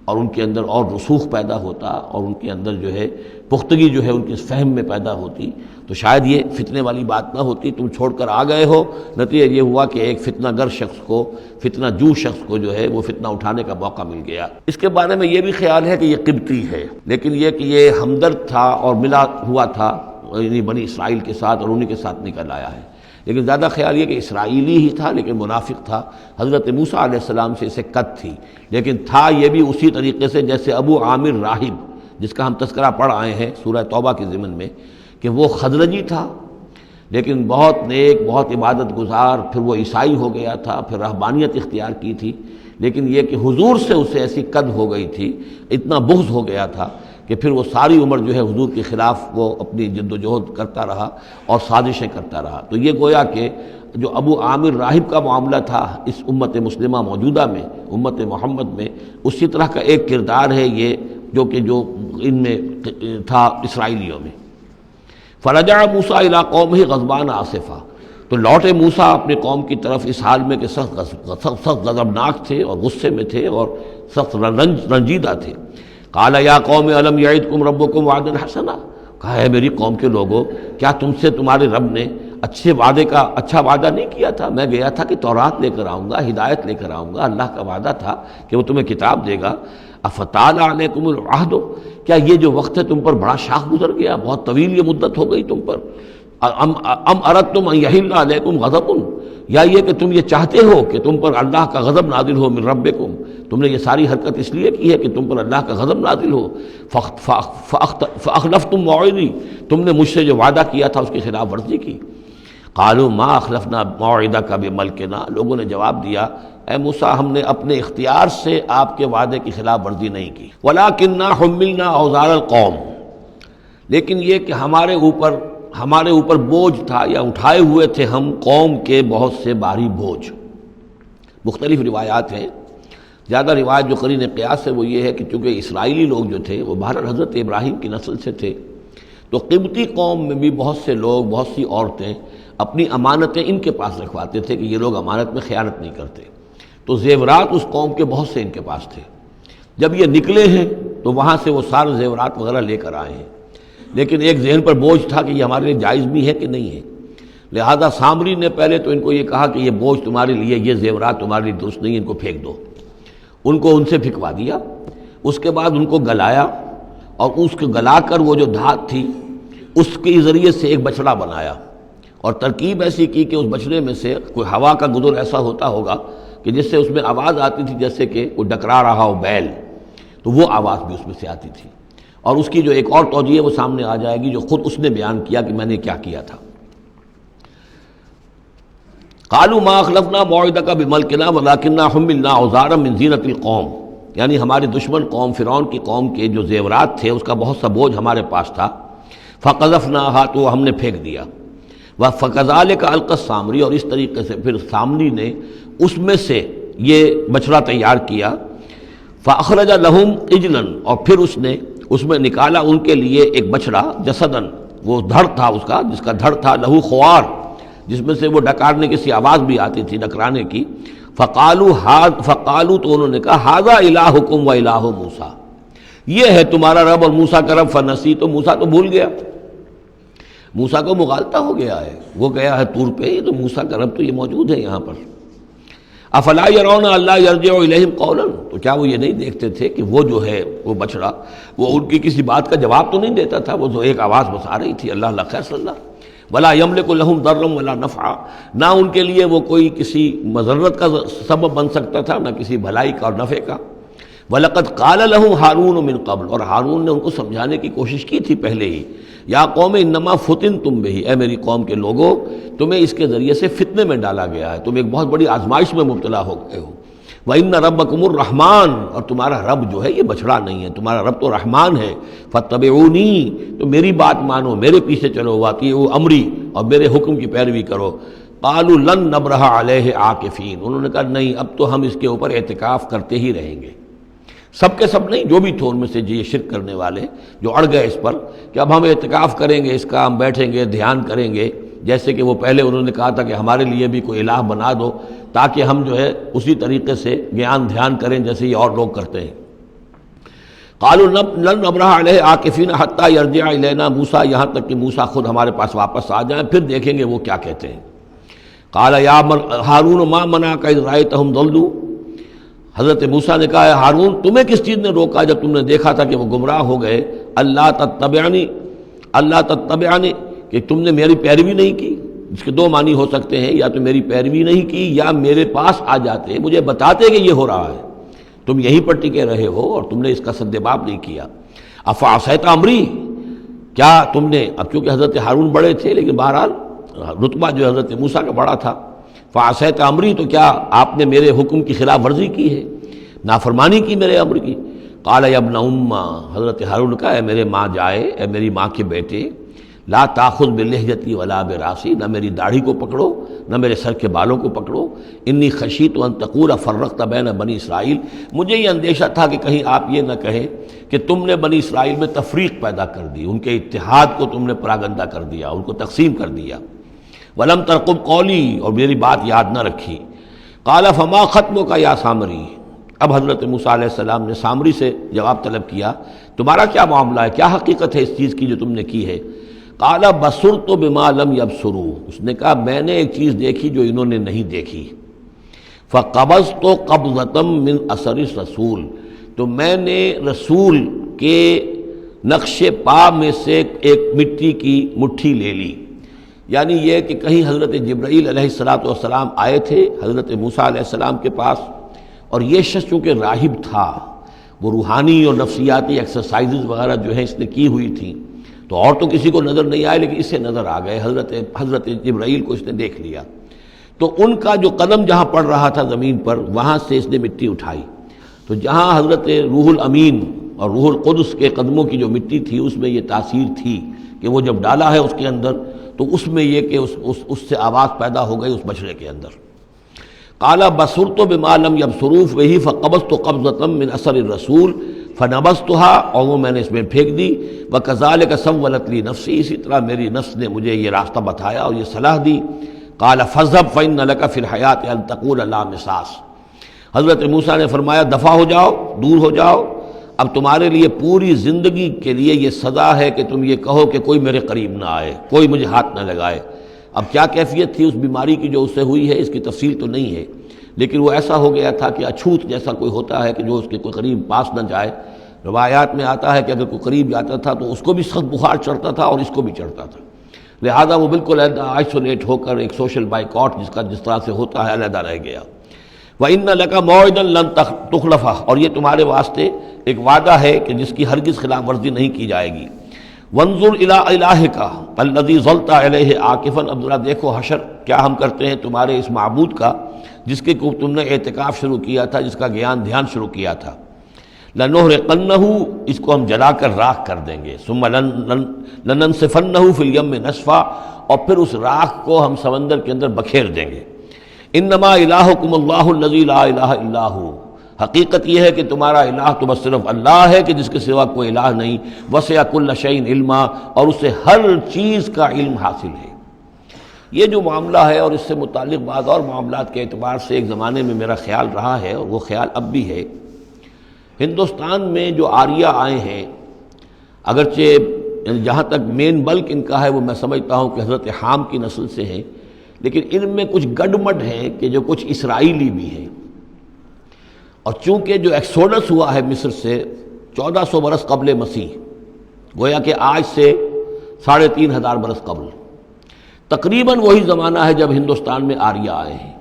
اور ان کے اندر اور رسوخ پیدا ہوتا، اور ان کے اندر جو ہے پختگی جو ہے ان کے فہم میں پیدا ہوتی، تو شاید یہ فتنے والی بات نہ ہوتی۔ تم چھوڑ کر آ گئے ہو، نتیجہ یہ ہوا کہ ایک فتنہ گر شخص کو، فتنہ جو شخص کو جو ہے وہ فتنہ اٹھانے کا موقع مل گیا۔ اس کے بارے میں یہ بھی خیال ہے کہ یہ قبطی ہے، لیکن یہ کہ یہ ہمدرد تھا اور ملا ہوا تھا یعنی بنی اسرائیل کے ساتھ، اور انہی کے ساتھ نکل آیا ہے، لیکن زیادہ خیال یہ کہ اسرائیلی ہی تھا لیکن منافق تھا۔ حضرت موسیٰ علیہ السلام سے اسے قد تھی، لیکن تھا یہ بھی اسی طریقے سے جیسے ابو عامر راہب، جس کا ہم تذکرہ پڑھ آئے ہیں سورہ توبہ کے ضمن میں، کہ وہ خزرجی تھا لیکن بہت نیک، بہت عبادت گزار، پھر وہ عیسائی ہو گیا تھا، پھر رہبانیت اختیار کی تھی، لیکن یہ کہ حضور سے اسے ایسی قد ہو گئی تھی، اتنا بغض ہو گیا تھا کہ پھر وہ ساری عمر جو ہے حضور کے خلاف وہ اپنی جد و جہد کرتا رہا اور سازشیں کرتا رہا۔ تو یہ گویا کہ جو ابو عامر راہب کا معاملہ تھا اس امت مسلمہ موجودہ میں، امت محمد میں، اسی طرح کا ایک کردار ہے یہ جو ان میں تھا اسرائیلیوں میں۔ فرجع موسیٰ الی قومہ غضبان آسفا، تو لوٹے موسیٰ اپنے قوم کی طرف اس حال میں کہ سخت غضبناک تھے اور غصے میں تھے اور سخت رنجیدہ تھے۔ قال یا قوم الم یعدکم ربکم وعدا حسنا، کہا ہے میری قوم کے لوگوں، کیا تم سے تمہارے رب نے اچھا وعدہ نہیں کیا تھا؟ میں گیا تھا کہ تورات لے کر آؤں گا، ہدایت لے کر آؤں گا، اللہ کا وعدہ تھا کہ وہ تمہیں کتاب دے گا۔ افتال علیکم العہد، کیا یہ جو وقت ہے تم پر بڑا شاخ گزر گیا، بہت طویل یہ مدت ہو گئی تم پر؟ ام اردتم ان یحل علیکم غضب، یا یہ کہ تم یہ چاہتے ہو کہ تم پر اللہ کا غضب نازل ہو من ربکم، تم نے یہ ساری حرکت اس لیے کی ہے کہ تم پر اللہ کا غضب نازل ہو۔ فاخلفتم موعدی، تم نے مجھ سے جو وعدہ کیا تھا اس کی خلاف ورزی کی۔ قالوا ما اخلفنا موعدک بملکنا، لوگوں نے جواب دیا اے موسیٰ ہم نے اپنے اختیار سے آپ کے وعدے کی خلاف ورزی نہیں کی، ولکننا حملنا اوزار القوم، لیکن یہ کہ ہمارے اوپر بوجھ تھا یا اٹھائے ہوئے تھے ہم قوم کے بہت سے بھاری بوجھ۔ مختلف روایات ہیں، زیادہ روایت جو قرین قیاس ہے وہ یہ ہے کہ چونکہ اسرائیلی لوگ جو تھے وہ بہرحال حضرت ابراہیم کی نسل سے تھے، تو قبطی قوم میں بھی بہت سے لوگ، بہت سی عورتیں اپنی امانتیں ان کے پاس رکھواتے تھے کہ یہ لوگ امانت میں خیانت نہیں کرتے، تو زیورات اس قوم کے بہت سے ان کے پاس تھے۔ جب یہ نکلے ہیں تو وہاں سے وہ سارے زیورات وغیرہ لے کر آئے ہیں، لیکن ایک ذہن پر بوجھ تھا کہ یہ ہمارے لیے جائز بھی ہے کہ نہیں ہے، لہذا سامری نے پہلے تو ان کو یہ کہا کہ یہ بوجھ تمہارے لیے، یہ زیورات تمہارے لیے درست نہیں، ان کو پھینک دو، ان کو ان سے پھینکوا دیا۔ اس کے بعد ان کو گلایا، اور اس کو گلا کر وہ جو دھات تھی اس کے ذریعے سے ایک بچڑا بنایا، اور ترکیب ایسی کی کہ اس بچڑے میں سے کوئی ہوا کا گزر ایسا ہوتا ہوگا کہ جس سے اس میں آواز آتی تھی جیسے کہ کوئی ڈکرا رہا ہو بیل، تو وہ آواز بھی اس میں سے آتی تھی۔ اور اس کی جو ایک اور توجیہ ہے وہ سامنے آ جائے گی جو خود اس نے بیان کیا کہ میں نے کیا کیا تھا۔ قالوا ما اخلفنا موعدک بملکنا ولکننا حملنا اوزارا من زینۃ القوم، یعنی ہمارے دشمن قوم فرعون کی قوم کے جو زیورات تھے اس کا بہت سا بوجھ ہمارے پاس تھا، فقذفناها، تو ہم نے پھینک دیا، فکذالک القی السامری، اور اس طریقے سے پھر سامری نے اس میں سے یہ بچڑا تیار کیا، فاخرج لهم عجلا، اور پھر اس میں نکالا ان کے لیے ایک بچڑا، جسدن، وہ دھڑ تھا اس کا، جس کا دھڑ تھا، لہو خوار، جس میں سے وہ ڈکارنے کی سی آواز بھی آتی تھی، ڈکرانے کی، فقالوا، تو انہوں نے کہا ھذا الہکم و الہ موسیٰ، یہ ہے تمہارا رب اور موسیٰ کا رب، فنسی، تو موسیٰ تو بھول گیا، موسیٰ کو مغالطہ ہو گیا ہے، وہ گیا ہے طور پہ، تو موسیٰ کا رب تو یہ موجود ہے یہاں پر۔ افلا یرون الا یرجع الیہم قولا، تو کیا وہ یہ نہیں دیکھتے تھے کہ وہ جو ہے وہ بچڑا وہ ان کی کسی بات کا جواب تو نہیں دیتا تھا، وہ تو ایک آواز بس آ رہی تھی، اللہ اللہ خیر صلی اللہ، ولا یملک لهم ضرا ولا نفعا، نہ ان کے لیے وہ کوئی کسی مضرت کا سبب بن سکتا تھا، نہ کسی بھلائی کا اور نفع کا۔ وَلَقَدْ قَالَ لَهُمْ هَارُونُ مِنْ قَبْلُ، اور ہارون نے ان کو سمجھانے کی کوشش کی تھی پہلے ہی، یا قوم انما فتنتم بہ، اے میری قوم کے لوگوں تمہیں اس کے ذریعے سے فتنے میں ڈالا گیا ہے، تم ایک بہت بڑی آزمائش میں مبتلا ہو گئے ہو۔ وَإِنَّ رَبَّكُمُ الرَّحْمَٰنُ، اور تمہارا رب جو ہے یہ بچڑا نہیں ہے، تمہارا رب تو رحمان ہے، فَاتَّبِعُونِی، تو میری بات مانو، میرے پیچھے چلو، وَأَطِیعُوا أَمْرِی، اور میرے حکم کی پیروی کرو۔ قَالُوا لَن نَّبْرَحَ عَلَیْهِ عَاکِفِینَ، انہوں نے کہا نہیں، اب تو ہم اس کے اوپر اعتکاف کرتے ہی رہیں گے۔ سب کے سب نہیں، جو بھی تھے ان میں سے یہ شرک کرنے والے جو اڑ گئے اس پر کہ اب ہم اعتکاف کریں گے، اس کا ہم بیٹھیں گے، دھیان کریں گے، جیسے کہ وہ پہلے انہوں نے کہا تھا کہ ہمارے لیے بھی کوئی الہ بنا دو تاکہ ہم جو ہے اسی طریقے سے گیان دھیان کریں جیسے یہ اور لوگ کرتے ہیں۔ قالوا لن نبرح علیہ عاکفین حتی یرجع الینا موسیٰ، یہاں تک کہ موسیٰ خود ہمارے پاس واپس آ جائیں، پھر دیکھیں گے وہ کیا کہتے ہیں۔ قال یا ہارون ما منعک اذ رأیتہم ضلوا، حضرت موسیٰ نے کہا ہے ہارون تمہیں کس چیز نے روکا جب تم نے دیکھا تھا کہ وہ گمراہ ہو گئے، اللہ تتبعنی، کہ تم نے میری پیروی نہیں کی، اس کے دو معنی ہو سکتے ہیں، یا تو میری پیروی نہیں کی یا میرے پاس آ جاتے مجھے بتاتے کہ یہ ہو رہا ہے، تم یہیں پر ٹکے رہے ہو اور تم نے اس کا سدباب نہیں کیا۔ افعصیت امری، کیا تم نے، اب چونکہ حضرت ہارون بڑے تھے لیکن بہرحال رتبہ جو حضرت موسیٰ کا بڑا تھا، فعصیت امری، تو کیا آپ نے میرے حکم کی خلاف ورزی کی ہے، نافرمانی کی میرے امر کی۔ قال یا ابن ام، حضرت ہارون کا اے میرے ماں جائے، اے میری ماں کے بیٹے، لا تاخذ بلحیتی ولا براسی، نہ میری داڑھی کو پکڑو نہ میرے سر کے بالوں کو پکڑو، انی خشیت ان تقول فرقت بین بنی اسرائیل، مجھے یہ اندیشہ تھا کہ کہیں آپ یہ نہ کہیں کہ تم نے بنی اسرائیل میں تفریق پیدا کر دی، ان کے اتحاد کو تم نے پراگندہ کر دیا، ان کو تقسیم کر دیا۔ ولم ترقب قولی، اور میری بات یاد نہ رکھی۔ قال فما خطبک یا سامری، اب حضرت موسیٰ علیہ السلام نے سامری سے جواب طلب کیا، تمہارا کیا معاملہ ہے، کیا حقیقت ہے اس چیز کی جو تم نے کی ہے۔ قال بصرت بما لم یبصروا، اس نے کہا میں نے ایک چیز دیکھی جو انہوں نے نہیں دیکھی۔ فقبضت قبضۃ من اثر الرسول، تو میں نے رسول کے نقش پا میں سے ایک مٹی کی مٹھی لے لی، یعنی یہ کہ کہیں حضرت جبرائیل علیہ السلام آئے تھے حضرت موسیٰ علیہ السلام کے پاس، اور یہ شخص چونکہ راہب تھا، وہ روحانی اور نفسیاتی ایکسرسائزز وغیرہ جو ہیں اس نے کی ہوئی تھیں، تو اور تو کسی کو نظر نہیں آئے، لیکن اسے نظر آ گئے، حضرت جبرائیل کو اس نے دیکھ لیا۔ تو ان کا جو قدم جہاں پڑ رہا تھا زمین پر، وہاں سے اس نے مٹی اٹھائی، تو جہاں حضرت روح الامین اور روح القدس کے قدموں کی جو مٹی تھی اس میں یہ تاثیر تھی کہ وہ جب ڈالا ہے اس کے اندر تو اس میں یہ کہ اس سے آواز پیدا ہو گئی اس بچڑے کے اندر۔ قال بصرت بما لم يبصروا به فقبضت قبضة من اثر الرسول فنبذتها، اور وہ میں نے اس میں پھینک دی۔ وكذلك سولت لي نفسي، اسی طرح میری نفس نے مجھے یہ راستہ بتایا اور یہ صلاح دی۔ قال فاذهب فإن لك في الحياة أن تقول لا مساس، حضرت موسیٰ نے فرمایا دفع ہو جاؤ، دور ہو جاؤ، اب تمہارے لیے پوری زندگی کے لیے یہ سزا ہے کہ تم یہ کہو کہ کوئی میرے قریب نہ آئے، کوئی مجھے ہاتھ نہ لگائے۔ اب کیا کیفیت تھی اس بیماری کی جو اس سے ہوئی ہے، اس کی تفصیل تو نہیں ہے، لیکن وہ ایسا ہو گیا تھا کہ اچھوت جیسا کوئی ہوتا ہے کہ جو اس کے کوئی قریب پاس نہ جائے۔ روایات میں آتا ہے کہ اگر کوئی قریب جاتا تھا تو اس کو بھی سخت بخار چڑھتا تھا اور اس کو بھی چڑھتا تھا، لہذا وہ بالکل آئسولیٹ ہو کر ایک سوشل بائیکاٹ جس طرح سے ہوتا ہے علیحدہ رہ گیا۔ وَإِنَّ لَكَ مَوْعِدًا لَن تُخْلَفَهُ، اور یہ تمہارے واسطے ایک وعدہ ہے کہ جس کی ہرگز خلاف ورزی نہیں کی جائے گی۔ وَانظُرْ إِلَىٰ إِلَٰهِكَ الَّذِي ظَلْتَ عَلَيْهِ عَاكِفًا، اب ذرا دیکھو حشر کیا ہم کرتے ہیں تمہارے اس معبود کا جس کے کو تم نے اعتکاف شروع کیا تھا، جس کا دھیان شروع کیا تھا۔ لَنُحْرِقَنَّهُ، اس کو ہم جلا کر راکھ کر دیں گے۔ ثُمَّ لَنَنسِفَنَّهُ فِي الْيَمِّ نَسْفًا، اور پھر اس راکھ کو ہم سمندر کے اندر بکھیر دیں گے۔ انما الہکم اللہ الذی لا الہ الا ہو، حقیقت یہ ہے کہ تمہارا الہ تو بس صرف اللہ ہے کہ جس کے سوا کوئی الہ نہیں۔ وسع کل شیء علما، اور اسے ہر چیز کا علم حاصل ہے۔ یہ جو معاملہ ہے اور اس سے متعلق بعض اور معاملات کے اعتبار سے ایک زمانے میں میرا خیال رہا ہے اور وہ خیال اب بھی ہے، ہندوستان میں جو آریہ آئے ہیں، اگرچہ جہاں تک مین بلک ان کا ہے وہ میں سمجھتا ہوں کہ حضرت حام کی نسل سے ہیں، لیکن ان میں کچھ گڈمڈ ہیں کہ جو کچھ اسرائیلی بھی ہیں، اور چونکہ جو ایکسوڈس ہوا ہے مصر سے 1400 برس قبل مسیح، گویا کہ آج سے 3500 برس قبل، تقریباً وہی زمانہ ہے جب ہندوستان میں آریہ آئے ہیں۔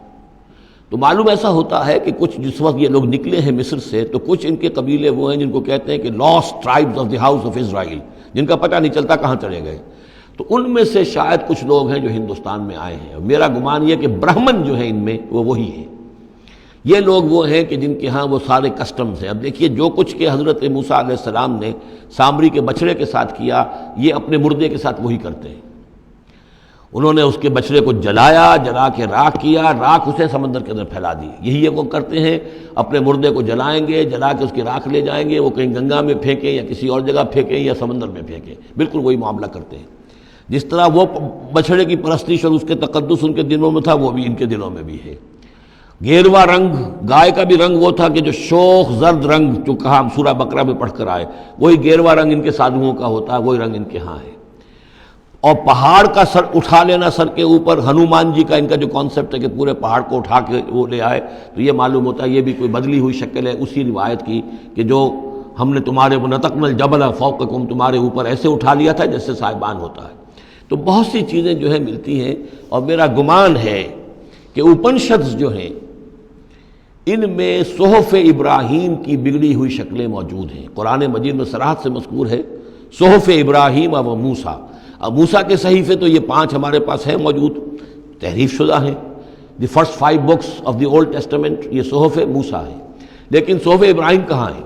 تو معلوم ایسا ہوتا ہے کہ کچھ جس وقت یہ لوگ نکلے ہیں مصر سے تو کچھ ان کے قبیلے وہ ہیں جن کو کہتے ہیں کہ last tribes of the house of Israel, جن کا پتہ نہیں چلتا کہاں چلے گئے۔ تو ان میں سے شاید کچھ لوگ ہیں جو ہندوستان میں آئے ہیں، میرا گمان یہ کہ برہمن جو ہیں ان میں وہ وہی ہیں۔ یہ لوگ وہ ہیں کہ جن کے ہاں وہ سارے کسٹمز ہیں۔ اب دیکھیے جو کچھ کہ حضرت موسیٰ علیہ السلام نے سامری کے بچڑے کے ساتھ کیا، یہ اپنے مردے کے ساتھ وہی کرتے ہیں۔ انہوں نے اس کے بچڑے کو جلایا، جلا کے راکھ کیا، راکھ اسے سمندر کے اندر پھیلا دی۔ یہی وہ کرتے ہیں، اپنے مردے کو جلائیں گے، جلا کے اس کی راکھ لے جائیں گے، وہ کہیں گنگا میں پھینکیں یا کسی اور جگہ پھینکیں یا سمندر میں پھینکیں، بالکل وہی معاملہ کرتے ہیں۔ جس طرح وہ بچھڑے کی پرستش اور اس کے تقدس ان کے دلوں میں تھا، وہ بھی ان کے دلوں میں بھی ہے۔ گیروا رنگ، گائے کا بھی رنگ وہ تھا کہ جو شوخ زرد رنگ جو کہا ہم سورہ بقرہ میں پڑھ کر آئے، وہی گیروا رنگ ان کے سادھوؤں کا ہوتا ہے، وہی رنگ ان کے ہاں ہے۔ اور پہاڑ کا سر اٹھا لینا سر کے اوپر، ہنومان جی کا ان کا جو کانسیپٹ ہے کہ پورے پہاڑ کو اٹھا کے وہ لے آئے، تو یہ معلوم ہوتا ہے یہ بھی کوئی بدلی ہوئی شکل ہے اسی روایت کی کہ جو ہم نے تمہارے نَتَقْنَا الْجَبَلَ فَوْقَكُمْ، تمہارے اوپر ایسے اٹھا لیا تھا جیسے صاحبان ہوتا ہے۔ تو بہت سی چیزیں جو ہیں ملتی ہیں، اور میرا گمان ہے کہ اپنشدز جو ہیں ان میں صحف ابراہیم کی بگڑی ہوئی شکلیں موجود ہیں۔ قرآن مجید میں صراحت سے مذکور ہے صحف ابراہیم و موسیٰ۔ اب موسیٰ کے صحیفے تو یہ 5 ہمارے پاس ہیں موجود، تحریف شدہ ہیں، the first 5 books of the old testament, یہ صحف موسیٰ ہیں، لیکن صحف ابراہیم کہاں ہیں؟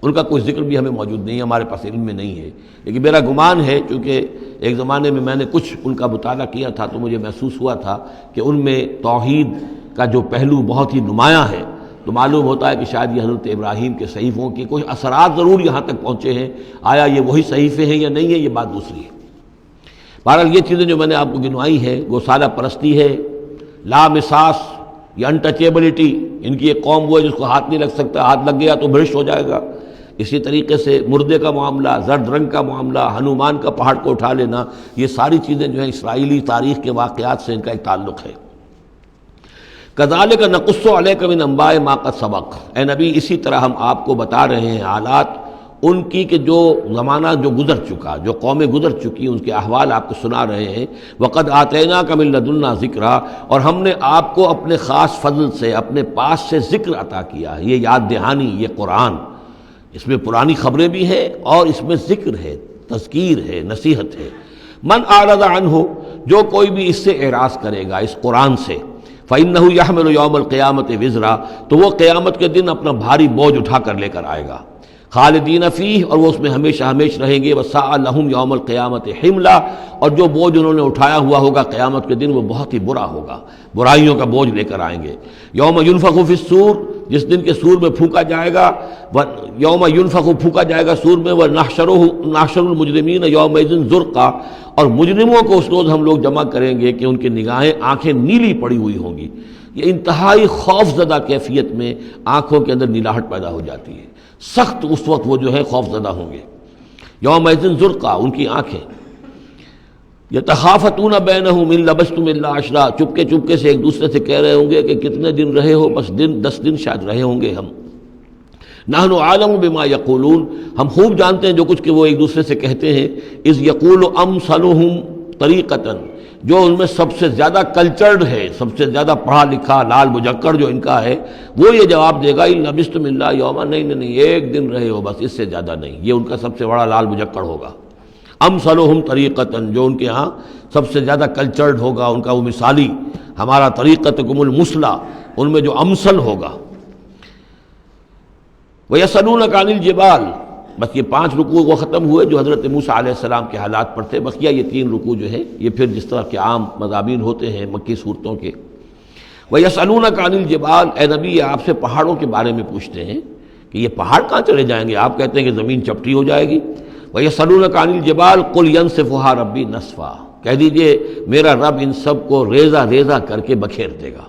ان کا کوئی ذکر بھی ہمیں موجود نہیں ہے، ہمارے پاس علم میں نہیں ہے۔ لیکن میرا گمان ہے، چونکہ ایک زمانے میں نے کچھ ان کا مطالعہ کیا تھا تو مجھے محسوس ہوا تھا کہ ان میں توحید کا جو پہلو بہت ہی نمایاں ہے، تو معلوم ہوتا ہے کہ شاید یہ حضرت ابراہیم کے صحیفوں کی کچھ اثرات ضرور یہاں تک پہنچے ہیں۔ آیا یہ وہی صحیفے ہیں یا نہیں ہے، یہ بات دوسری ہے۔ بہرحال یہ چیزیں جو میں نے آپ کو گنوائی ہیں، گوسالہ پرستی ہے، لامساس، یہ انٹچیبلٹی، ان کی ایک قوم وہ ہے جس کو ہاتھ نہیں لگ سکتا، ہاتھ لگ گیا تو بھرشٹ ہو جائے گا۔ اسی طریقے سے مردے کا معاملہ، زرد رنگ کا معاملہ، ہنومان کا پہاڑ کو اٹھا لینا، یہ ساری چیزیں جو ہیں اسرائیلی تاریخ کے واقعات سے ان کا ایک تعلق ہے۔ کذالک نقص علیک من انباء ما قد سبق، اے نبی اسی طرح ہم آپ کو بتا رہے ہیں حالات ان کی کہ جو زمانہ جو گزر چکا، جو قومیں گزر چکی، ان کے احوال آپ کو سنا رہے ہیں۔ وقد آتیناک من لدنا ذکرا، اور ہم نے آپ کو اپنے خاص فضل سے، اپنے پاس سے ذکر عطا کیا ہے۔ یہ یاد دہانی، یہ قرآن، اس میں پرانی خبریں بھی ہیں اور اس میں ذکر ہے، تذکیر ہے، نصیحت ہے۔ من اعرض عنہ، جو کوئی بھی اس سے اعراض کرے گا، اس قرآن سے، فإنہ یحمل یوم القیامت وزرا، تو وہ قیامت کے دن اپنا بھاری بوجھ اٹھا کر لے کر آئے گا، خالدین فیہ، اور وہ اس میں ہمیشہ ہمیش رہیں گے، وساء لہم یوم القیامت حملا، اور جو بوجھ انہوں نے اٹھایا ہوا ہوگا قیامت کے دن وہ بہت ہی برا ہوگا، برائیوں کا بوجھ لے کر آئیں گے۔ یوم ینفخ فی الصور، جس دن کے سور میں پھونکا جائے گا، یوم ینفخ، پھونکا جائے گا سور میں، ونحشر المجرمین یومئذ زرقا، اور مجرموں کو اس روز ہم لوگ جمع کریں گے کہ ان کی نگاہیں، آنکھیں نیلی پڑی ہوئی ہوں گی۔ یہ انتہائی خوف زدہ کیفیت میں آنکھوں کے اندر نیلاہٹ پیدا ہو جاتی ہے، سخت اس وقت وہ جو ہے خوف زدہ ہوں گے۔ یومئذ زرقا، ان کی آنکھیں۔ یتخافتون بینہم ان لبثتم الا عشرا، چپکے چپکے سے ایک دوسرے سے کہہ رہے ہوں گے کہ کتنے دن رہے ہو، بس 10 دن شاید رہے ہوں گے ہم۔ نحن عالم بما یقولون، ہم خوب جانتے ہیں جو کچھ کہ وہ ایک دوسرے سے کہتے ہیں۔ اذ یقول امثلہم طریقۃ، جو ان میں سب سے زیادہ کلچرڈ ہے، سب سے زیادہ پڑھا لکھا لال مجکڑ جو ان کا ہے، وہ یہ جواب دے گا ان لبثتم الا یوما، نہیں ایک دن رہے ہو بس، اس سے زیادہ نہیں۔ یہ ان کا سب سے بڑا لال مجکڑ ہوگا۔ امثلہم طریقۃ، جو ان کے ہاں سب سے زیادہ کلچرڈ ہوگا، ان کا وہ مثالی، ہمارا طریقتکم المثلی، ان میں جو امثل ہوگا۔ وَيَسْأَلُونَكَ عَنِ الْجِبَالِ، بس یہ 5 رکوع وہ ختم ہوئے جو حضرت موسیٰ علیہ السلام کے حالات پر تھے۔ بقیہ یہ 3 رکوع جو ہیں یہ پھر جس طرح کے عام مضامین ہوتے ہیں مکی صورتوں کے۔ وَيَسْأَلُونَكَ عَنِ الْجِبَالِ، اے نبی یہ آپ سے پہاڑوں کے بارے میں پوچھتے ہیں کہ یہ پہاڑ کہاں چلے جائیں گے، آپ کہتے ہیں کہ زمین چپٹی ہو جائے گی۔ وَيَسْأَلُونَكَ عَنِ الْجِبَالِ قُلْ يَنسِفُهَا رَبِّي نَسْفًا، کہہ دیجئے میرا رب ان سب کو ریزہ ریزہ کر کے بکھیر دے گا۔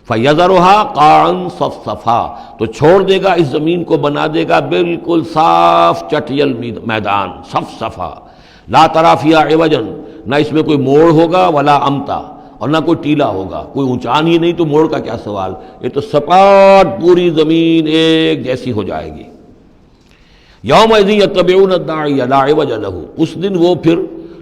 فَيَذَرُهَا قَاعًا صَفْصَفًا، تو چھوڑ دے گا اس زمین کو، بنا دے گا بالکل صاف چٹیل میدان، صفصفا، لا تری فیہا عوجا، نہ اس میں کوئی موڑ ہوگا، ولا امتا، اور نہ کوئی ٹیلا ہوگا، کوئی اونچان ہی نہیں تو موڑ کا کیا سوال، یہ تو سپاٹ پوری زمین ایک جیسی ہو جائے گی۔ یومئذ یتبعون الداعی لا عوج لہ، اس دن وہ پھر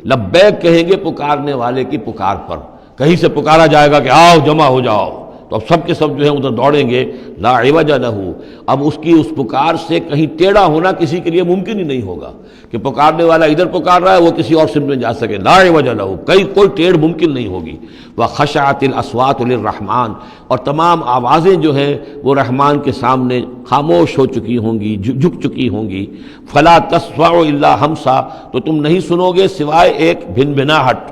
لبیک کہیں گے پکارنے والے کی پکار پر، کہیں سے پکارا جائے گا کہ آؤ جمع ہو جاؤ، تو اب سب کے سب جو ہیں ادھر دوڑیں گے۔ لا عوج لہ، اب اس کی اس پکار سے کہیں ٹیڑھا ہونا کسی کے لیے ممکن ہی نہیں ہوگا کہ پکارنے والا ادھر پکار رہا ہے وہ کسی اور سمت میں جا سکے، لا عوج لہ، کوئی ٹیڑھ ممکن نہیں ہوگی۔ وخشعت الاصوات للرحمن، اور تمام آوازیں جو ہیں وہ رحمان کے سامنے خاموش ہو چکی ہوں گی، جھک چکی ہوں گی۔ فلا تسمع الا ہمسا، تو تم نہیں سنو گے سوائے ایک بھنبھناہٹ،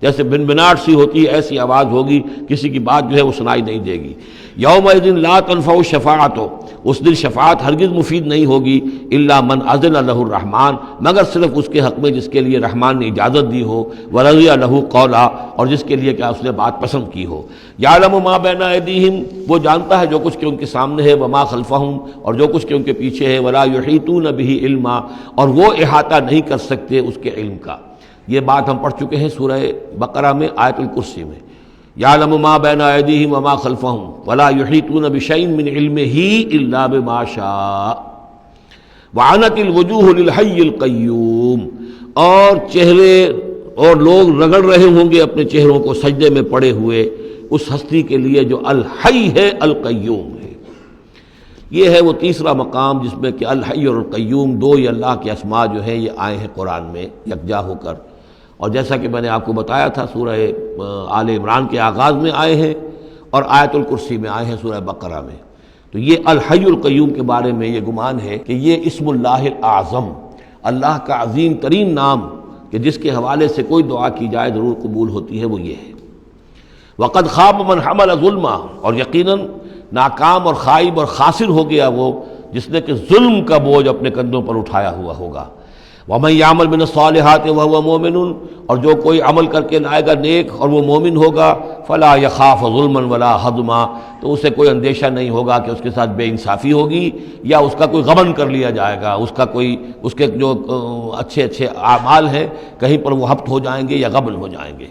جیسے بھنبھناہٹ سی ہوتی ہے ایسی آواز ہوگی، کسی کی بات جو ہے وہ سنائی نہیں دے گی۔ یومئذ لا تنفع الشفاعۃ، اس دن شفاعت ہرگز مفید نہیں ہوگی، الا من اذن لہ الرحمن، مگر صرف اس کے حق میں جس کے لیے رحمان نے اجازت دی ہو، ورضی لہ قولا، اور جس کے لیے کیا اس نے بات پسند کی ہو۔ یعلم ما بین ایدیہم، وہ جانتا ہے جو کچھ کہ ان کے سامنے ہے، وما خلفہم، اور جو کچھ کہ ان کے پیچھے ہے، ولا یحیطون بہ علما، اور وہ احاطہ نہیں کر سکتے اس کے علم کا۔ یہ بات ہم پڑھ چکے ہیں سورہ بقرہ میں، آیت الکرسی میں۔ یعلم ما بین ایدیہم وما خلفہم ولا یحیطون بشیء من علمہ الا بما شاء وعنت الوجوہ للحی القیوم، اور چہرے اور لوگ رگڑ رہے ہوں گے اپنے چہروں کو سجدے میں پڑے ہوئے اس ہستی کے لیے جو الحی ہے، القیوم ہے۔ یہ ہے وہ تیسرا مقام جس میں کہ الحی اور القیوم، دو یہ اللہ کے اسماء جو ہیں یہ آئے ہیں قرآن میں یکجا ہو کر، اور جیسا کہ میں نے آپ کو بتایا تھا سورہ آل عمران کے آغاز میں آئے ہیں اور آیت الکرسی میں آئے ہیں سورہ بقرہ میں۔ تو یہ الحی القیوم کے بارے میں یہ گمان ہے کہ یہ اسم اللہ الاعظم، اللہ کا عظیم ترین نام کہ جس کے حوالے سے کوئی دعا کی جائے ضرور قبول ہوتی ہے، وہ یہ ہے۔ وقد خاب من حمل ظلما، اور یقیناً ناکام اور خائب اور خاسر ہو گیا وہ جس نے کہ ظلم کا بوجھ اپنے کندھوں پر اٹھایا ہوا ہوگا۔ وَمَن يَعْمَلْ مِنَ الصَّالِحَاتِ وَهُوَ مُؤْمِنٌ، اور جو کوئی عمل کر کے لائے گا نیک اور وہ مومن ہوگا، فَلَا يَخَافُ ظُلْمًا وَلَا حَظْمًا، تو اسے کوئی اندیشہ نہیں ہوگا کہ اس کے ساتھ بے انصافی ہوگی یا اس کا کوئی غبن کر لیا جائے گا، اس کے جو اچھے اچھے اعمال ہیں کہیں پر وہ ہفت ہو جائیں گے یا غبن ہو جائیں گے۔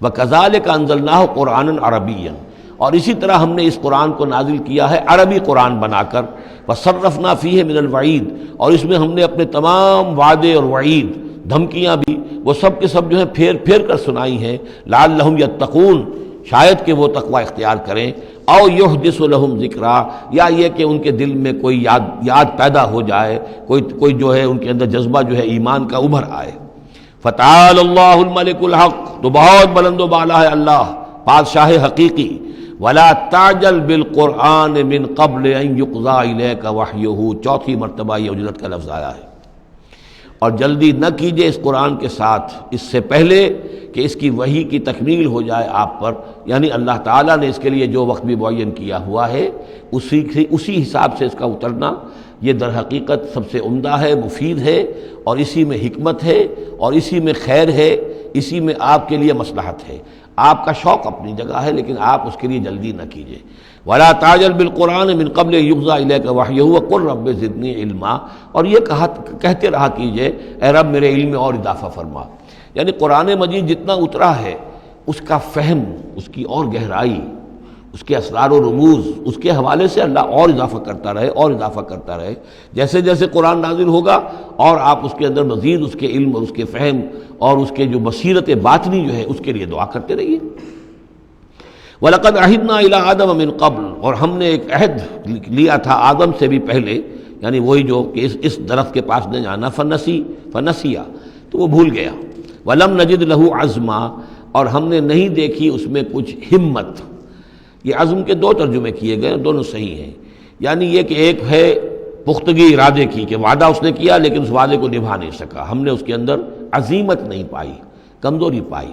وَكَذَلِكَ أَنزَلْنَاهُ قُرْآنًا عَرَبِيًّا، اور اسی طرح ہم نے اس قرآن کو نازل کیا ہے عربی قرآن بنا کر۔ وَصَرَّفْنَا فِيهِ مِنَ الْوَعِيدِ، اور اس میں ہم نے اپنے تمام وعدے اور وعید، دھمکیاں بھی، وہ سب کے سب جو ہیں پھیر پھیر کر سنائی ہیں۔ لعلہم یتقون، شاید کہ وہ تقوی اختیار کریں۔ او یحدث لہم ذکرا، یا یہ کہ ان کے دل میں کوئی یاد پیدا ہو جائے، کوئی جو ہے ان کے اندر جذبہ جو ہے ایمان کا ابھر آئے۔ فتعال اللہ الملک الحق، تو بہت بلند و بالا ہے اللہ بادشاہ حقیقی۔ ولا تعجل بالقرآن من قبل ان یقضى الیک وحیہ، چوتھی مرتبہ یہ اجلت کا لفظ آیا ہے۔ اور جلدی نہ کیجئے اس قرآن کے ساتھ اس سے پہلے کہ اس کی وحی کی تکمیل ہو جائے آپ پر، یعنی اللہ تعالیٰ نے اس کے لیے جو وقت بھی معین کیا ہوا ہے اسی حساب سے اس کا اترنا یہ در حقیقت سب سے عمدہ ہے، مفید ہے، اور اسی میں حکمت ہے، اور اسی میں خیر ہے، اسی میں آپ کے لیے مصلحت ہے۔ آپ کا شوق اپنی جگہ ہے لیکن آپ اس کے لیے جلدی نہ کیجئے۔ ولا تعجل بالقرآن من قبل یقضى الیک وحیہ وقل رب زدنی علما، اور یہ کہتے رہا کیجئے اے رب میرے علم میں اور اضافہ فرما، یعنی قرآن مجید جتنا اترا ہے اس کا فہم، اس کی اور گہرائی، اس کے اسرار و رموز، اس کے حوالے سے اللہ اور اضافہ کرتا رہے اور اضافہ کرتا رہے۔ جیسے جیسے قرآن نازل ہوگا اور آپ اس کے اندر مزید اس کے علم اور اس کے فہم اور اس کے جو بصیرت باطنی جو ہے اس کے لیے دعا کرتے رہیے۔ وَلَقَدْ عَهِدْنَا إِلَىٰ آدَمَ مِن قَبْلُ، اور ہم نے ایک عہد لیا تھا آدم سے بھی پہلے، یعنی وہی جو کہ اس درخت کے پاس نہ جانا، فنسیا، تو وہ بھول گیا۔ وَلَمْ نَجِدْ لَهُ عَزْمًا، اور ہم نے نہیں دیکھی اس میں کچھ ہمت۔ یہ عزم کے دو ترجمے کیے گئے، دونوں صحیح ہیں، یعنی یہ کہ ایک ہے پختگی ارادے کی کہ وعدہ اس نے کیا لیکن اس وعدے کو نبھا نہیں سکا، ہم نے اس کے اندر عزیمت نہیں پائی، کمزوری پائی۔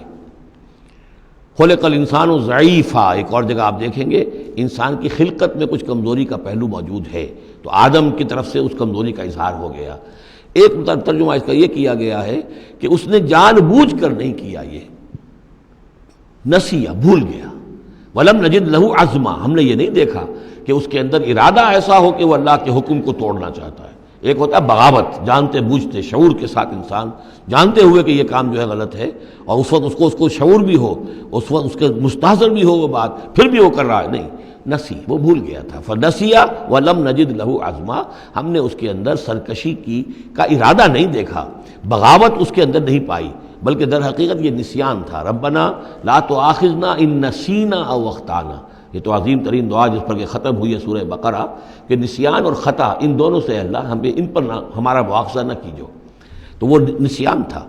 خلق الانسان ضعیفا، ایک اور جگہ آپ دیکھیں گے انسان کی خلقت میں کچھ کمزوری کا پہلو موجود ہے، تو آدم کی طرف سے اس کمزوری کا اظہار ہو گیا۔ ایک ترجمہ اس کا یہ کیا گیا ہے کہ اس نے جان بوجھ کر نہیں کیا، یہ نسیہ، بھول گیا۔ وَلَمْ نَجِدْ لَهُ عَزْمًا، ہم نے یہ نہیں دیکھا کہ اس کے اندر ارادہ ایسا ہو کہ وہ اللہ کے حکم کو توڑنا چاہتا ہے۔ ایک ہوتا ہے بغاوت، جانتے بوجھتے شعور کے ساتھ انسان جانتے ہوئے کہ یہ کام جو ہے غلط ہے، اور اس وقت اس کو شعور بھی ہو، اس وقت اس کے مستحضر بھی ہو وہ بات، پھر بھی وہ کر رہا ہے، نہیں، نسی، وہ بھول گیا تھا۔ فنسیا وَلَمْ نَجِدْ لَهُ عَزْمًا، ہم نے اس کے اندر سرکشی کا ارادہ نہیں دیکھا، بغاوت اس کے اندر نہیں پائی، بلکہ در حقیقت یہ نسیان تھا۔ ربنا لا تؤاخذنا ان نسینا او اخطانا، یہ تو عظیم ترین دعا جس پر کہ ختم ہوئی ہے سورہ بقرہ، کہ نسیان اور خطا ان دونوں سے اللہ ہمیں ان پر ہمارا مواخذہ نہ کیجو، تو وہ نسیان تھا۔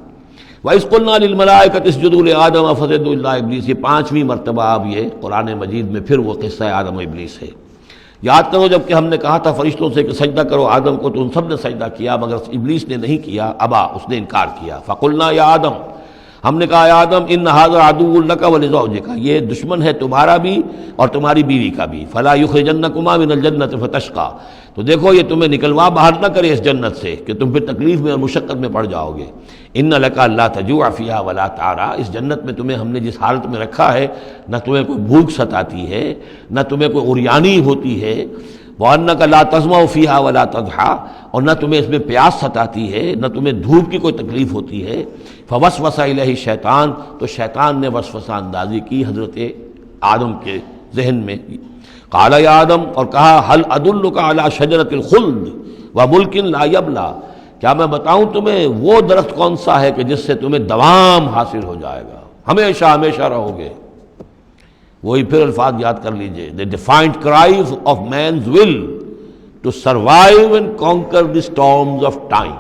وَإِذْ قُلْنَا لِلْمَلَائِكَةِ اسْجُدُوا لِآدَمَ فَسَجَدُوا إِلَّا إِبْلِيسَ، یہ پانچویں مرتبہ اب یہ قرآن مجید میں پھر وہ قصہ آدم و ابلیس ہے۔ یاد کرو جب کہ ہم نے کہا تھا فرشتوں سے کہ سجدہ کرو آدم کو، تو ان سب نے سجدہ کیا مگر ابلیس نے نہیں کیا، ابا، اس نے انکار کیا۔ فَقُلْنَا يَا آدَمَ، ہم نے کہا اے آدم ان ھذا عدو لک ولزوجک، یہ دشمن ہے تمہارا بھی اور تمہاری بیوی کا بھی، فلا یخرجنکما من الجنۃ فتشقى، تو دیکھو یہ تمہیں نکلوا باہر نہ کرے اس جنت سے کہ تم پھر تکلیف میں اور مشقت میں پڑ جاؤ گے۔ ان لک الا تجوع فیہا ولا تعرى، اس جنت میں تمہیں ہم نے جس حالت میں رکھا ہے نہ تمہیں کوئی بھوک ستاتی ہے نہ تمہیں کوئی عریانی ہوتی ہے، وَأَنَّكَ لَا تَظْمَأُ فِيهَا وَلَا تَضْحَىٰ، اور نہ تمہیں اس میں پیاس ستاتی ہے نہ تمہیں دھوپ کی کوئی تکلیف ہوتی ہے۔ فَوَسْوَسَ إِلَيْهِ الشَّيْطَانُ، تو شیطان نے وسوسہ اندازی کی حضرت آدم کے ذہن میں۔ قَالَ يَا آدم، اور کہا هَلْ أَدُلُّكَ عَلَىٰ شَجَرَةِ الْخُلْدِ وَمُلْكٍ لَا يَبْلَىٰ، کیا میں بتاؤں تمہیں وہ درخت کون سا ہے کہ جس سے تمہیں دوام حاصل ہو جائے گا، ہمیشہ ہمیشہ رہو گے۔ وہی پھر الفاظ یاد کر لیجئے، the defiant cries of man's will to survive and conquer the storms of time۔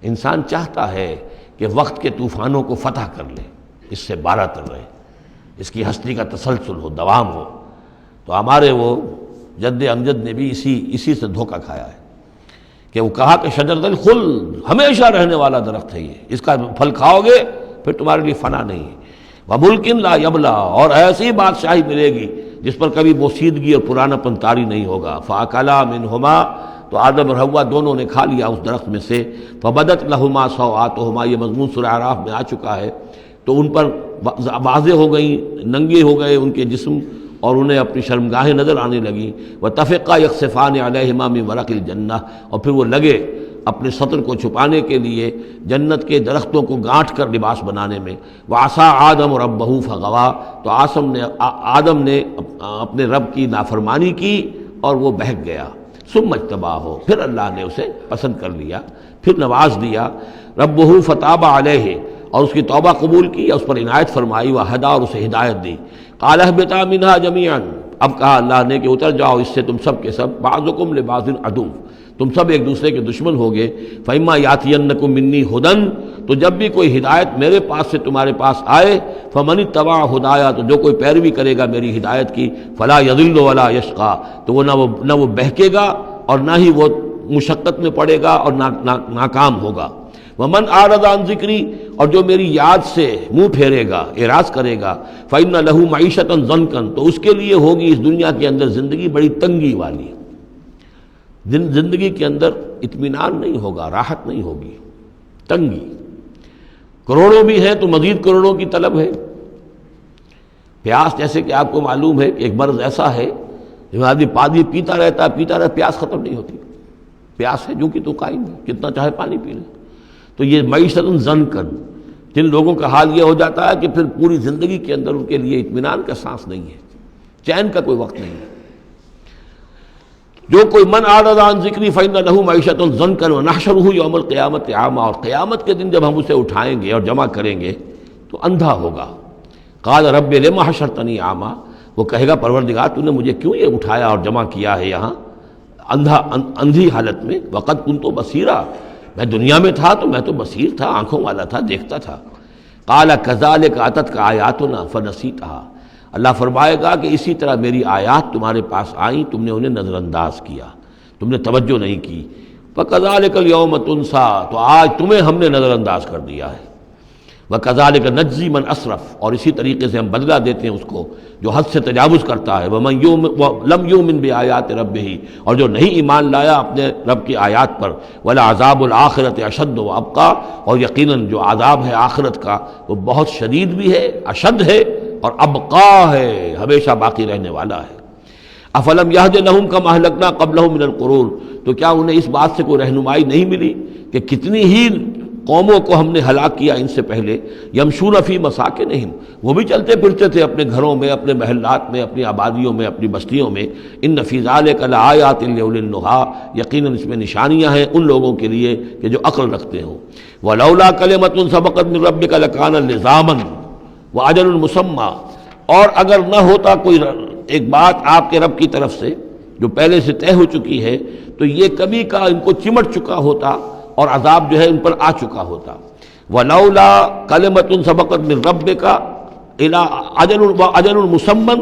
انسان چاہتا ہے کہ وقت کے طوفانوں کو فتح کر لے، اس سے باراتر رہے، اس کی ہستی کا تسلسل ہو، دوام ہو۔ تو ہمارے وہ جد امجد نے بھی اسی سے دھوکہ کھایا ہے کہ وہ کہا کہ شجرۃ الخلد، ہمیشہ رہنے والا درخت ہے یہ، اس کا پھل کھاؤ گے پھر تمہارے لیے فنا نہیں ہے۔ وَمُلْكٍ لَا يَبْلَىٰ، اور ایسی بادشاہی ملے گی جس پر کبھی بوسیدگی اور پرانا پن طاری نہیں ہوگا۔ فَأَكَلَا مِنْهُمَا، تو آدم اور حوا دونوں نے کھا لیا اس درخت میں سے۔ فَبَدَتْ لَهُمَا سَوْآتُهُمَا، یہ مضمون سورہ اعراف میں آ چکا ہے، تو ان پر واضح ہو گئیں، ننگے ہو گئے ان کے جسم اور انہیں اپنی شرمگاہیں نظر آنے لگیں۔ وَتَفِقَّا يَخْصِفَانِ عَلَيْهِمَا مِن وَرَقِ الْجَنَّةِ، اور پھر وہ لگے اپنے سطر کو چھپانے کے لیے جنت کے درختوں کو گانٹھ کر لباس بنانے میں۔ وَعَصَىٰ آدَمُ رَبَّهُ فَغَوَىٰ، تو آدم نے اپنے رب کی نافرمانی کی اور وہ بہک گیا۔ ثُمَّ اجْتَبَاهُ، پھر اللہ نے اسے پسند کر لیا، پھر نواز دیا۔ رَبُّهُ فَتَابَ عَلَيْهِ، اور اس کی توبہ قبول کی، اس پر عنایت فرمائی۔ وَهَدَىٰ، اور اسے ہدایت دی۔ قَالَ اهْبِطَا مِنْهَا جَمِيعًا، اب کہا اللہ نے کہ اتر جاؤ اس سے تم سب کے سب، بعضکم لبعض عدو، تم سب ایک دوسرے کے دشمن ہوگے، فَإِمَّا يَأْتِيَنَّكُم مِّنِّي هُدًى، تو جب بھی کوئی ہدایت میرے پاس سے تمہارے پاس آئے، فَمَنِ اتَّبَعَ هُدَايَا، تو جو کوئی پیروی کرے گا میری ہدایت کی، فَلَا يَضِلُّ وَلَا يَشْقَىٰ، تو وہ نہ وہ بہکے گا اور نہ ہی وہ مشقت میں پڑے گا اور ناکام ہوگا۔ وَمَنْ أَعْرَضَ عَنْ ذِكْرِي، اور جو میری یاد سے منہ پھیرے گا، اعراض کرے گا، فَإِنَّ لَهُ مَعِيشَةً ضَنْكًا، تو اس کے لیے ہوگی اس دنیا کے اندر زندگی بڑی تنگی والی، زندگی کے اندر اطمینان نہیں ہوگا، راحت نہیں ہوگی، تنگی۔ کروڑوں بھی ہیں تو مزید کروڑوں کی طلب ہے۔ پیاس، جیسے کہ آپ کو معلوم ہے کہ ایک مرض ایسا ہے جو آدمی پانی پیتا رہتا، پیاس ختم نہیں ہوتی، پیاس ہے جو کہ تو قائم ہے، کتنا چاہے پانی پی لے۔ تو یہ معیشت ضنکن، جن لوگوں کا حال یہ ہو جاتا ہے کہ پھر پوری زندگی کے اندر ان کے لیے اطمینان کا سانس نہیں ہے، چین کا کوئی وقت نہیں ہے۔ جو کوئی من اعرض عن ذکری فإن له معیشۃ ضنکا ونحشرہ یوم القیامۃ اعمی، اور قیامت کے دن جب ہم اسے اٹھائیں گے اور جمع کریں گے تو اندھا ہوگا۔ قال رب لم حشرتنی اعمی، وہ کہے گا پروردگار تو نے مجھے کیوں یہ اٹھایا اور جمع کیا ہے یہاں اندھی حالت میں، وقد کنت بصیرا، میں دنیا میں تھا تو میں تو بصیر تھا، آنکھوں والا تھا، دیکھتا تھا۔ قال کذالک اتتک آیاتنا فنسیتھا، اللہ فرمائے گا کہ اسی طرح میری آیات تمہارے پاس آئیں، تم نے انہیں نظر انداز کیا، تم نے توجہ نہیں کی۔ فکذالک الیوم تنسیٰ، تو آج تمہیں ہم نے نظر انداز کر دیا ہے۔ وکذالک نجزی من اسرف، اور اسی طریقے سے ہم بدلہ دیتے ہیں اس کو جو حد سے تجاوز کرتا ہے۔ ومن لم یؤمن بآیات ربہ، اور جو نہیں ایمان لایا اپنے رب کی آیات پر۔ ولعذاب الآخرۃ اشد وابقیٰ، اور یقیناً جو عذاب ہے آخرت کا وہ بہت شدید بھی ہے، اشد ہے اور ابقا ہے، ہمیشہ باقی رہنے والا ہے۔ افلم یہد لہم کما اہلکنا قبلہم من القرون، تو کیا انہیں اس بات سے کوئی رہنمائی نہیں ملی کہ کتنی ہی قوموں کو ہم نے ہلاک کیا ان سے پہلے۔ یمشون فی مساکنہم، وہ بھی چلتے پھرتے تھے اپنے گھروں میں، اپنے محلات میں، اپنی آبادیوں میں، اپنی بستیوں میں۔ ان فی ذلک لآیات لأولی النہیٰ، یقیناً اس میں نشانیاں ہیں ان لوگوں کے لیے کہ جو عقل رکھتے ہوں۔ ولولا کلمۃ سبقت من ربک لکان لزاما وأجل مسمى، اور اگر نہ ہوتا کوئی ایک بات آپ کے رب کی طرف سے جو پہلے سے طے ہو چکی ہے تو یہ کبھی کا ان کو چمٹ چکا ہوتا اور عذاب جو ہے ان پر آ چکا ہوتا۔ ولولا کلمۃ سبقت من ربک الی اجل مسمى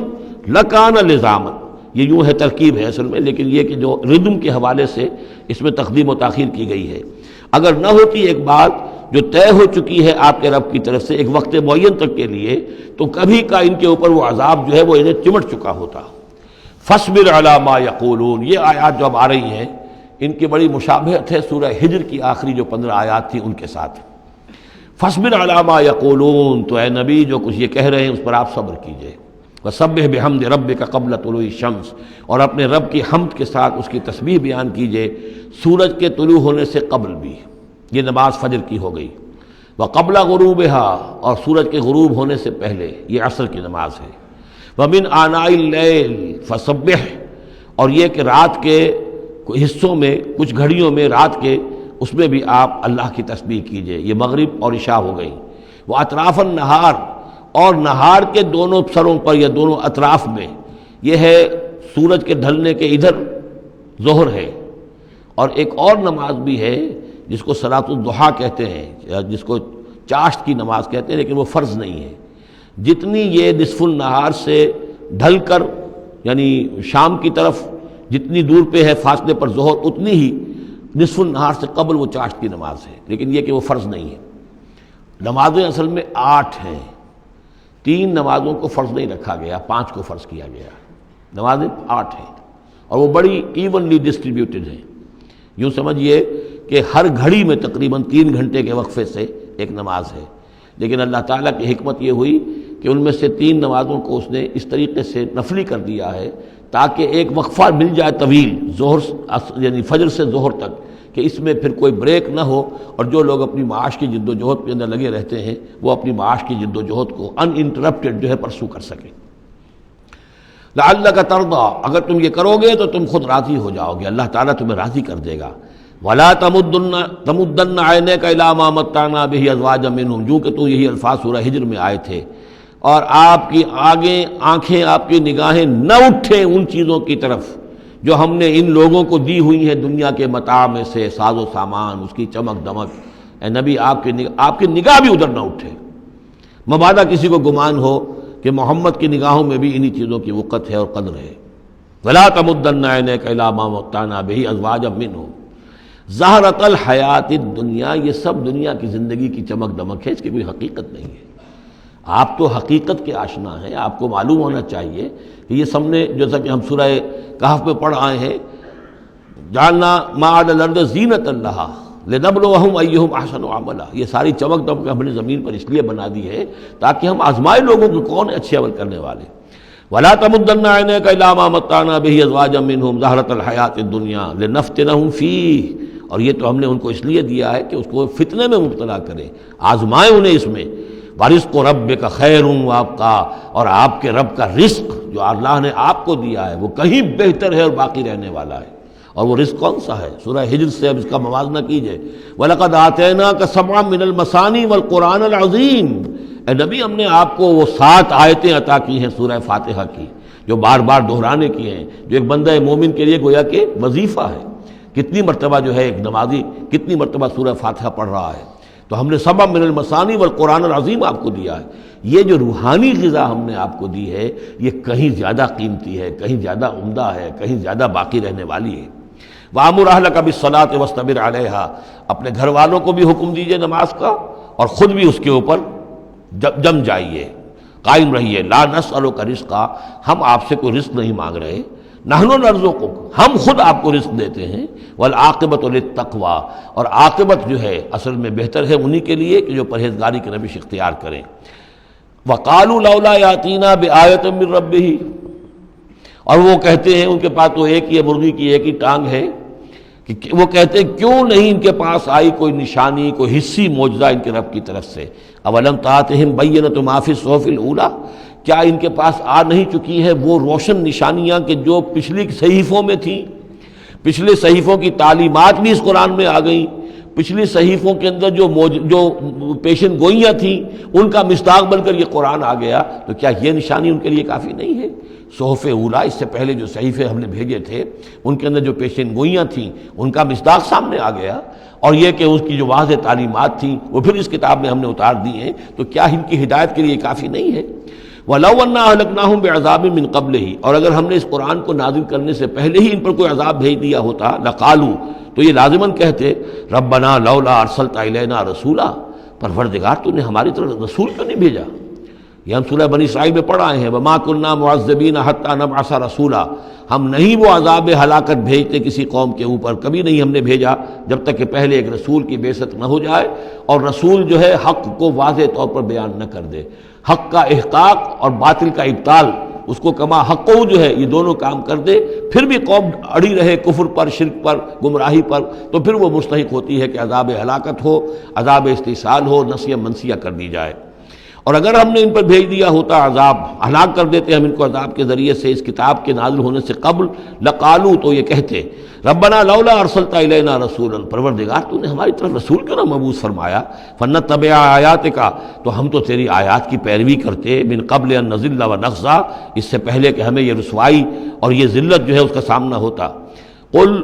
لکان لزاما، یہ یوں ہے ترکیب ہے اصل میں، لیکن یہ کہ جو ردم کے حوالے سے اس میں تقدیم و تاخیر کی گئی ہے۔ اگر نہ ہوتی ایک بات جو طے ہو چکی ہے آپ کے رب کی طرف سے ایک وقت معین تک کے لیے، تو کبھی کا ان کے اوپر وہ عذاب جو ہے وہ انہیں چمٹ چکا ہوتا۔ فاصبر علی ما یقولون، یہ آیات جو اب آ رہی ہیں ان کی بڑی مشابہت ہے سورہ ہجر کی آخری جو 15 آیات تھی ان کے ساتھ۔ فاصبر علی ما یقولون، تو اے نبی جو کچھ یہ کہہ رہے ہیں اس پر آپ صبر کیجئے۔ وسبح بحمد ربک قبل طلوع الشمس، اور اپنے رب کی حمد کے ساتھ اس کی تسبیح بیان کیجئے سورج کے طلوع ہونے سے قبل بھی، یہ نماز فجر کی ہو گئی۔ وقبل غروبها، اور سورج کے غروب ہونے سے پہلے، یہ عصر کی نماز ہے۔ ومن آناء اللیل فسبح، اور یہ کہ رات کے حصوں میں، کچھ گھڑیوں میں رات کے، اس میں بھی آپ اللہ کی تسبیح کیجئے، یہ مغرب اور عشاء ہو گئی۔ وہ اطراف النہار، اور نہار کے دونوں سروں پر یا دونوں اطراف میں، یہ ہے سورج کے ڈھلنے کے ادھر ظہر ہے، اور ایک اور نماز بھی ہے جس کو صلاۃ الضحیٰ کہتے ہیں یا جس کو چاشت کی نماز کہتے ہیں، لیکن وہ فرض نہیں ہے۔ جتنی یہ نصف النہار سے ڈھل کر یعنی شام کی طرف جتنی دور پہ ہے فاصلے پر ظہر، اتنی ہی نصف النہار سے قبل وہ چاشت کی نماز ہے، لیکن یہ کہ وہ فرض نہیں ہے۔ نمازیں اصل میں 8 ہیں، 3 نمازوں کو فرض نہیں رکھا گیا، 5 کو فرض کیا گیا۔ نمازیں 8 ہیں اور وہ بڑی ایونلی ڈسٹریبیوٹڈ ہیں۔ یوں سمجھیے کہ ہر گھڑی میں تقریباً 3 گھنٹے کے وقفے سے ایک نماز ہے، لیکن اللہ تعالیٰ کی حکمت یہ ہوئی کہ ان میں سے 3 نمازوں کو اس نے اس طریقے سے نفلی کر دیا ہے تاکہ ایک وقفہ مل جائے طویل، ظہر یعنی فجر سے ظہر تک، کہ اس میں پھر کوئی بریک نہ ہو، اور جو لوگ اپنی معاش کی جد و جہد کے اندر لگے رہتے ہیں وہ اپنی معاش کی جد و جہد کو ان انٹرپٹڈ جو ہے پرسو کر سکیں۔ لعلک ترضی، اگر تم یہ کرو گے تو تم خود راضی ہو جاؤ گے، اللہ تعالیٰ تمہیں راضی کر دے گا۔ ولا تمدن عینیک الی ما متعنا بہ ازواجا منہم، جو کہ تو یہی الفاظ سورہ ہجر میں آئے تھے، اور آپ کی آنکھیں آپ کی نگاہیں نہ اٹھیں ان چیزوں کی طرف جو ہم نے ان لوگوں کو دی ہوئی ہیں دنیا کے متاع میں سے، ساز و سامان، اس کی چمک دمک۔ اے نبی آپ کی نگاہ بھی ادھر نہ اٹھے، مبادا کسی کو گمان ہو کہ محمد کی نگاہوں میں بھی انہی چیزوں کی وقت ہے اور قدر ہے۔ وَلَا تَمُدَّنَّ عَيْنَيْكَ إِلَىٰ مَا مَتَّعْنَا بِهِ أَزْوَاجًا مِّنْهُمْ زَهْرَةَ الْحَيَاةِ الدُّنْيَا، یہ سب دنیا کی زندگی کی چمک دمک ہے، اس کی کوئی حقیقت نہیں ہے۔ آپ تو حقیقت کے آشنا ہیں، آپ کو معلوم ہونا چاہیے کہ یہ سب نے، جیسا کہ ہم سورہ کہف میں پڑھ آئے ہیں، جعلنا ما علی الارض زینۃ لہا لنبلوہم ایہم احسن عملا، یہ ساری چمک دمک ہم نے زمین پر اس لیے بنا دی ہے تاکہ ہم آزمائے لوگوں کو کون ہے اچھے عمل کرنے والے۔ ولا تمدن عینیک الی ما متعنا بہ ازواجا منہم زہرۃ الحیاۃ الدنیا لنفتنہم فیہ، اور یہ تو ہم نے ان کو اس لیے دیا ہے کہ اس کو فتنے میں مبتلا کریں، آزمائیں انہیں اس میں۔ وَرِزْقُ رَبِّكَ خَيْرٌ وَأَبْقَىٰ، اور آپ کے رب کا رزق جو اللہ نے آپ کو دیا ہے وہ کہیں بہتر ہے اور باقی رہنے والا ہے۔ اور وہ رزق کون سا ہے؟ سورہ ہجر سے اب اس کا موازنہ کیجئے۔ وَلَقَدْ آتَيْنَاكَ سَبْعًا مِّنَ الْمَثَانِي وَالْقُرْآنِ الْعَظِيمِ، اے نبی ہم نے آپ کو وہ 7 آیتیں عطا کی ہیں سورہ فاتحہ کی، جو بار بار دہرانے کی ہیں، جو ایک بندہ مومن کے لیے گویا کہ وظیفہ ہے۔ کتنی مرتبہ جو ہے ایک نمازی کتنی مرتبہ سورہ فاتحہ پڑھ رہا ہے؟ تو ہم نے سبع من المثانی والقرآن العظیم آپ کو دیا ہے۔ یہ جو روحانی غذا ہم نے آپ کو دی ہے یہ کہیں زیادہ قیمتی ہے، کہیں زیادہ عمدہ ہے، کہیں زیادہ باقی رہنے والی ہے۔ وَأَمُرْ أَهْلَكَ بِالصَّلَاةِ وَاصْطَبِرْ عَلَيْهَا، اپنے گھر والوں کو بھی حکم دیجئے نماز کا اور خود بھی اس کے اوپر جم جائیے، قائم رہیے۔ لا نسألک رزقا، ہم آپ سے کوئی رزق نہیں مانگ رہے، نحن نرزقک، ہم خود آپ کو رزق دیتے ہیں۔ والعاقبۃ للتقویٰ، اور عاقبت جو ہے اصل میں بہتر ہے انہی کے لیے کہ جو پرہیزگاری کی روش اختیار کریں۔ وقالوا لولا یاتینا بآیۃ من ربہ، اور وہ کہتے ہیں، ان کے پاس تو ایک ہی مرغی کی ایک ہی ٹانگ ہے، کہ وہ کہتے ہیں کیوں نہیں ان کے پاس آئی کوئی نشانی، کوئی حصی معجزہ ان کے رب کی طرف سے۔ اولم تاتہم بینۃ ما فی الصحف الاولی، کیا ان کے پاس آ نہیں چکی ہے وہ روشن نشانیاں کہ جو پچھلی صحیفوں میں تھیں؟ پچھلے صحیفوں کی تعلیمات بھی اس قرآن میں آ گئیں، پچھلی صحیفوں کے اندر جو پیشن گوئیاں تھیں ان کا مصداق بن کر یہ قرآن آ گیا، تو کیا یہ نشانی ان کے لیے کافی نہیں ہے؟ صحف اولیٰ، اس سے پہلے جو صحیفے ہم نے بھیجے تھے ان کے اندر جو پیشن گوئیاں تھیں ان کا مصداق سامنے آ گیا، اور یہ کہ اس کی جو واضح تعلیمات تھیں وہ پھر اس کتاب میں ہم نے اتار دی ہیں، تو کیا ان کی ہدایت کے لیے کافی نہیں ہے؟ وَلَوْ أَنَّا أَهْلَكْنَاهُمْ بِعَذَابٍ مِّن قَبْلِهِ، اور اگر ہم نے اس قرآن کو نازل کرنے سے پہلے ہی ان پر کوئی عذاب بھیج دیا ہوتا، لَقَالُوا، تو یہ لازماً کہتے، رَبَّنَا لَوْلَا أَرْسَلْتَ إِلَيْنَا رَسُولًا، پروردگار تو نے ہماری طرف رسول کیوں نہیں بھیجا؟ یہ ہم سورہ بنی اسرائیل میں پڑھ آئے ہیں، وَمَا كُنَّا مُعَذِّبِينَ حَتَّىٰ نَبْعَثَ رَسُولًا، ہم نہیں وہ عذاب ہلاکت بھیجتے کسی قوم کے اوپر، کبھی نہیں ہم نے بھیجا جب تک کہ پہلے ایک رسول کی بعثت نہ ہو جائے، اور رسول جو ہے حق کو واضح طور پر بیان نہ کر دے، حق کا احقاق اور باطل کا ابطال، اس کو کما حق جو ہے یہ دونوں کام کر دے، پھر بھی قوم اڑی رہے کفر پر، شرک پر، گمراہی پر، تو پھر وہ مستحق ہوتی ہے کہ عذاب ہلاکت ہو، عذاب استحصال ہو، نسیہ منسیہ کر دی جائے۔ اور اگر ہم نے ان پر بھیج دیا ہوتا عذاب، ہلاک کر دیتے ہم ان کو عذاب کے ذریعے سے اس کتاب کے نازل ہونے سے قبل، لقالو، تو یہ کہتے، ربنا لولا ارسلت الینا رسولا، پروردگار تو نے ہماری طرف رسول کیوں نہ مبعوث فرمایا، فنتبع آیاتک، تو ہم تو تیری آیات کی پیروی کرتے، من قبل ان نذل ونخزى، اس سے پہلے کہ ہمیں یہ رسوائی اور یہ ذلت جو ہے اس کا سامنا ہوتا۔ قل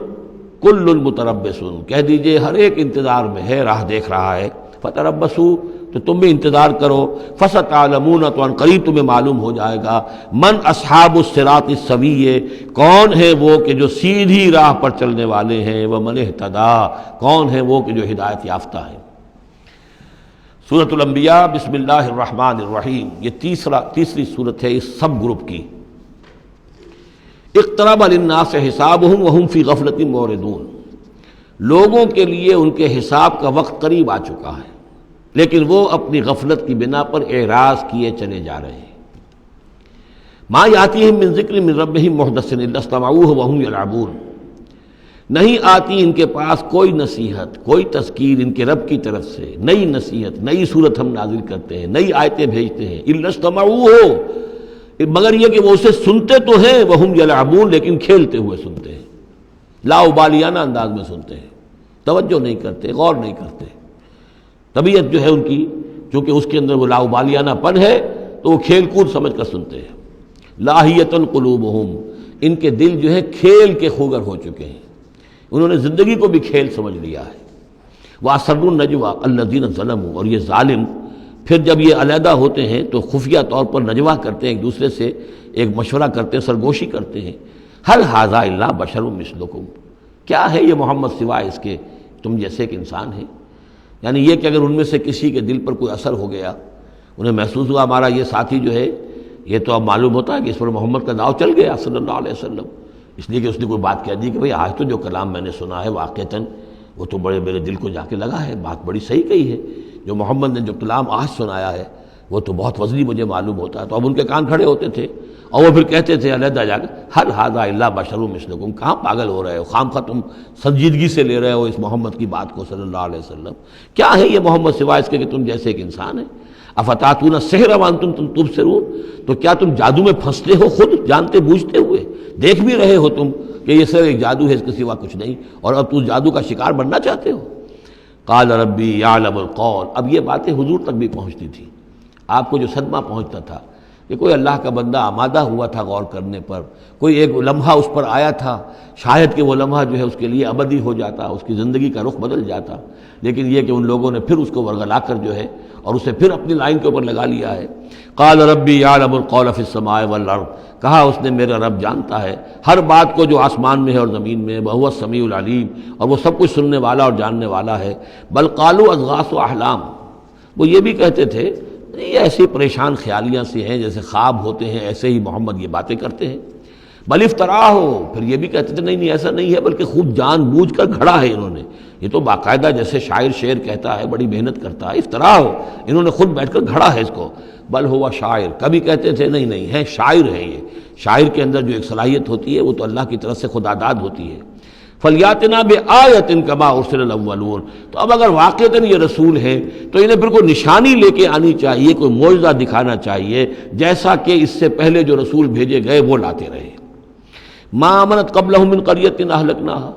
کل متربص، کہہ دیجئے ہر ایک انتظار میں ہے، راہ دیکھ رہا ہے، فتربصوا، تو تم بھی انتظار کرو، فستعلمون، تو ان قریب تمہیں معلوم ہو جائے گا، من اصحاب الصراط السوی، کون ہے وہ کہ جو سیدھی راہ پر چلنے والے ہیں، ومن اہتدی، کون ہے وہ کہ جو ہدایت یافتہ ہیں۔ سورۃ الانبیاء، بسم اللہ الرحمن الرحیم، یہ تیسری سورت ہے اس سب گروپ کی۔ اقترب للناس حسابهم وهم فی غفلۃ معرضون، لوگوں کے لیے ان کے حساب کا وقت قریب آ چکا ہے لیکن وہ اپنی غفلت کی بنا پر اعراض کیے چلے جا رہے ہیں۔ ما یاتیہم من ذکر من ربہم محدث الا استمعوہ وہم یلعبون، نہیں آتی ان کے پاس کوئی نصیحت، کوئی تذکیر ان کے رب کی طرف سے، نئی نصیحت، نئی صورت ہم نازل کرتے ہیں، نئی آیتیں بھیجتے ہیں، الا استمعوہ، مگر یہ کہ وہ اسے سنتے تو ہیں، وہم یلعبون، لیکن کھیلتے ہوئے سنتے ہیں، لا ابالیانہ انداز میں سنتے ہیں، توجہ نہیں کرتے، غور نہیں کرتے۔ طبیعت جو ہے ان کی، چونکہ اس کے اندر وہ لاؤبالیانہ پن ہے، تو وہ کھیل کود سمجھ کر سنتے ہیں۔ لاہیۃ قلوبہم، ان کے دل جو ہے کھیل کے خوگر ہو چکے ہیں، انہوں نے زندگی کو بھی کھیل سمجھ لیا ہے۔ وَأَسَرُّوا النَّجْوَىٰ الَّذِينَ ظَلَمُوا، اور یہ ظالم پھر جب یہ علیحدہ ہوتے ہیں تو خفیہ طور پر نجوا کرتے ہیں، ایک دوسرے سے ایک مشورہ کرتے ہیں، سرگوشی کرتے ہیں، هَلْ هَٰذَا إِلَّا بَشَرٌ مِثْلُكُمْ، کیا ہے یہ محمد سوائے اس کے تم جیسے ایک انسان ہے۔ یعنی یہ کہ اگر ان میں سے کسی کے دل پر کوئی اثر ہو گیا، انہیں محسوس ہوا ہمارا یہ ساتھی جو ہے یہ تو اب معلوم ہوتا ہے کہ اس پر محمد کا داؤ چل گیا صلی اللہ علیہ وسلم، اس لیے کہ اس نے کوئی بات کہہ دی کہ بھئی آج تو جو کلام میں نے سنا ہے واقعتاً وہ تو بڑے میرے دل کو جا کے لگا ہے، بات بڑی صحیح کہی ہے، جو محمد نے جو کلام آج سنایا ہے وہ تو بہت وزنی مجھے معلوم ہوتا ہے۔ تو اب ان کے کان کھڑے ہوتے تھے اور وہ پھر کہتے تھے علیحدہ جا کے هَلْ هَٰذَا إِلَّا بَشَرٌ مِثْلُكُمْ، کہاں پاگل ہو رہے ہو، خامخواہ تم سنجیدگی سے لے رہے ہو اس محمد کی بات کو صلی اللہ علیہ وسلم، کیا ہے یہ محمد سوائے اس کے کہ تم جیسے ایک انسان ہے۔ افتاتون السحر وانتم تبصرون، تو کیا تم جادو میں پھنستے ہو خود جانتے بوجھتے ہوئے، دیکھ بھی رہے ہو تم کہ یہ صرف ایک جادو ہے، اس کے سوا کچھ نہیں، اور اب تم جادو کا شکار بننا چاہتے ہو۔ قال ربی یعلم القول، اب یہ باتیں حضور تک بھی پہنچتی تھی، آپ کو جو صدمہ پہنچتا تھا کہ کوئی اللہ کا بندہ آمادہ ہوا تھا غور کرنے پر، کوئی ایک لمحہ اس پر آیا تھا، شاید کہ وہ لمحہ جو ہے اس کے لیے ابدی ہو جاتا، اس کی زندگی کا رخ بدل جاتا، لیکن یہ کہ ان لوگوں نے پھر اس کو ورگلا کر جو ہے اور اسے پھر اپنی لائن کے اوپر لگا لیا ہے۔ قال ربی یعلم القول فی السماء والارض، کہا اس نے میرا رب جانتا ہے ہر بات کو جو آسمان میں ہے اور زمین میں ہے، وہو السمیع العلیم، اور وہ سب کچھ سننے والا اور جاننے والا ہے۔ بل قالوا اضغاث احلام، وہ یہ بھی کہتے تھے یہ ایسی پریشان خیالیاں سی ہیں جیسے خواب ہوتے ہیں، ایسے ہی محمد یہ باتیں کرتے ہیں۔ بل افطرا ہو، پھر یہ بھی کہتے تھے نہیں ایسا نہیں ہے، بلکہ خوب جان بوجھ کر گھڑا ہے انہوں نے، یہ تو باقاعدہ جیسے شاعر شعر کہتا ہے بڑی محنت کرتا ہے، افطرا ہو، انہوں نے خود بیٹھ کر گھڑا ہے اس کو۔ بل ہوا شاعر، کبھی کہتے تھے نہیں ہے شاعر ہے، یہ شاعر کے اندر جو ایک صلاحیت ہوتی ہے وہ تو اللہ کی طرف سے خداداد ہوتی ہے۔ فلیاتنا بآیۃ کما ارسل الاولون، تو اب اگر واقعتاً یہ رسول ہے تو انہیں پھر کوئی نشانی لے کے آنی چاہیے، کوئی معجزہ دکھانا چاہیے، جیسا کہ اس سے پہلے جو رسول بھیجے گئے وہ لاتے رہے۔ ما آمنت قبلہم من قریۃ اہلکناہا،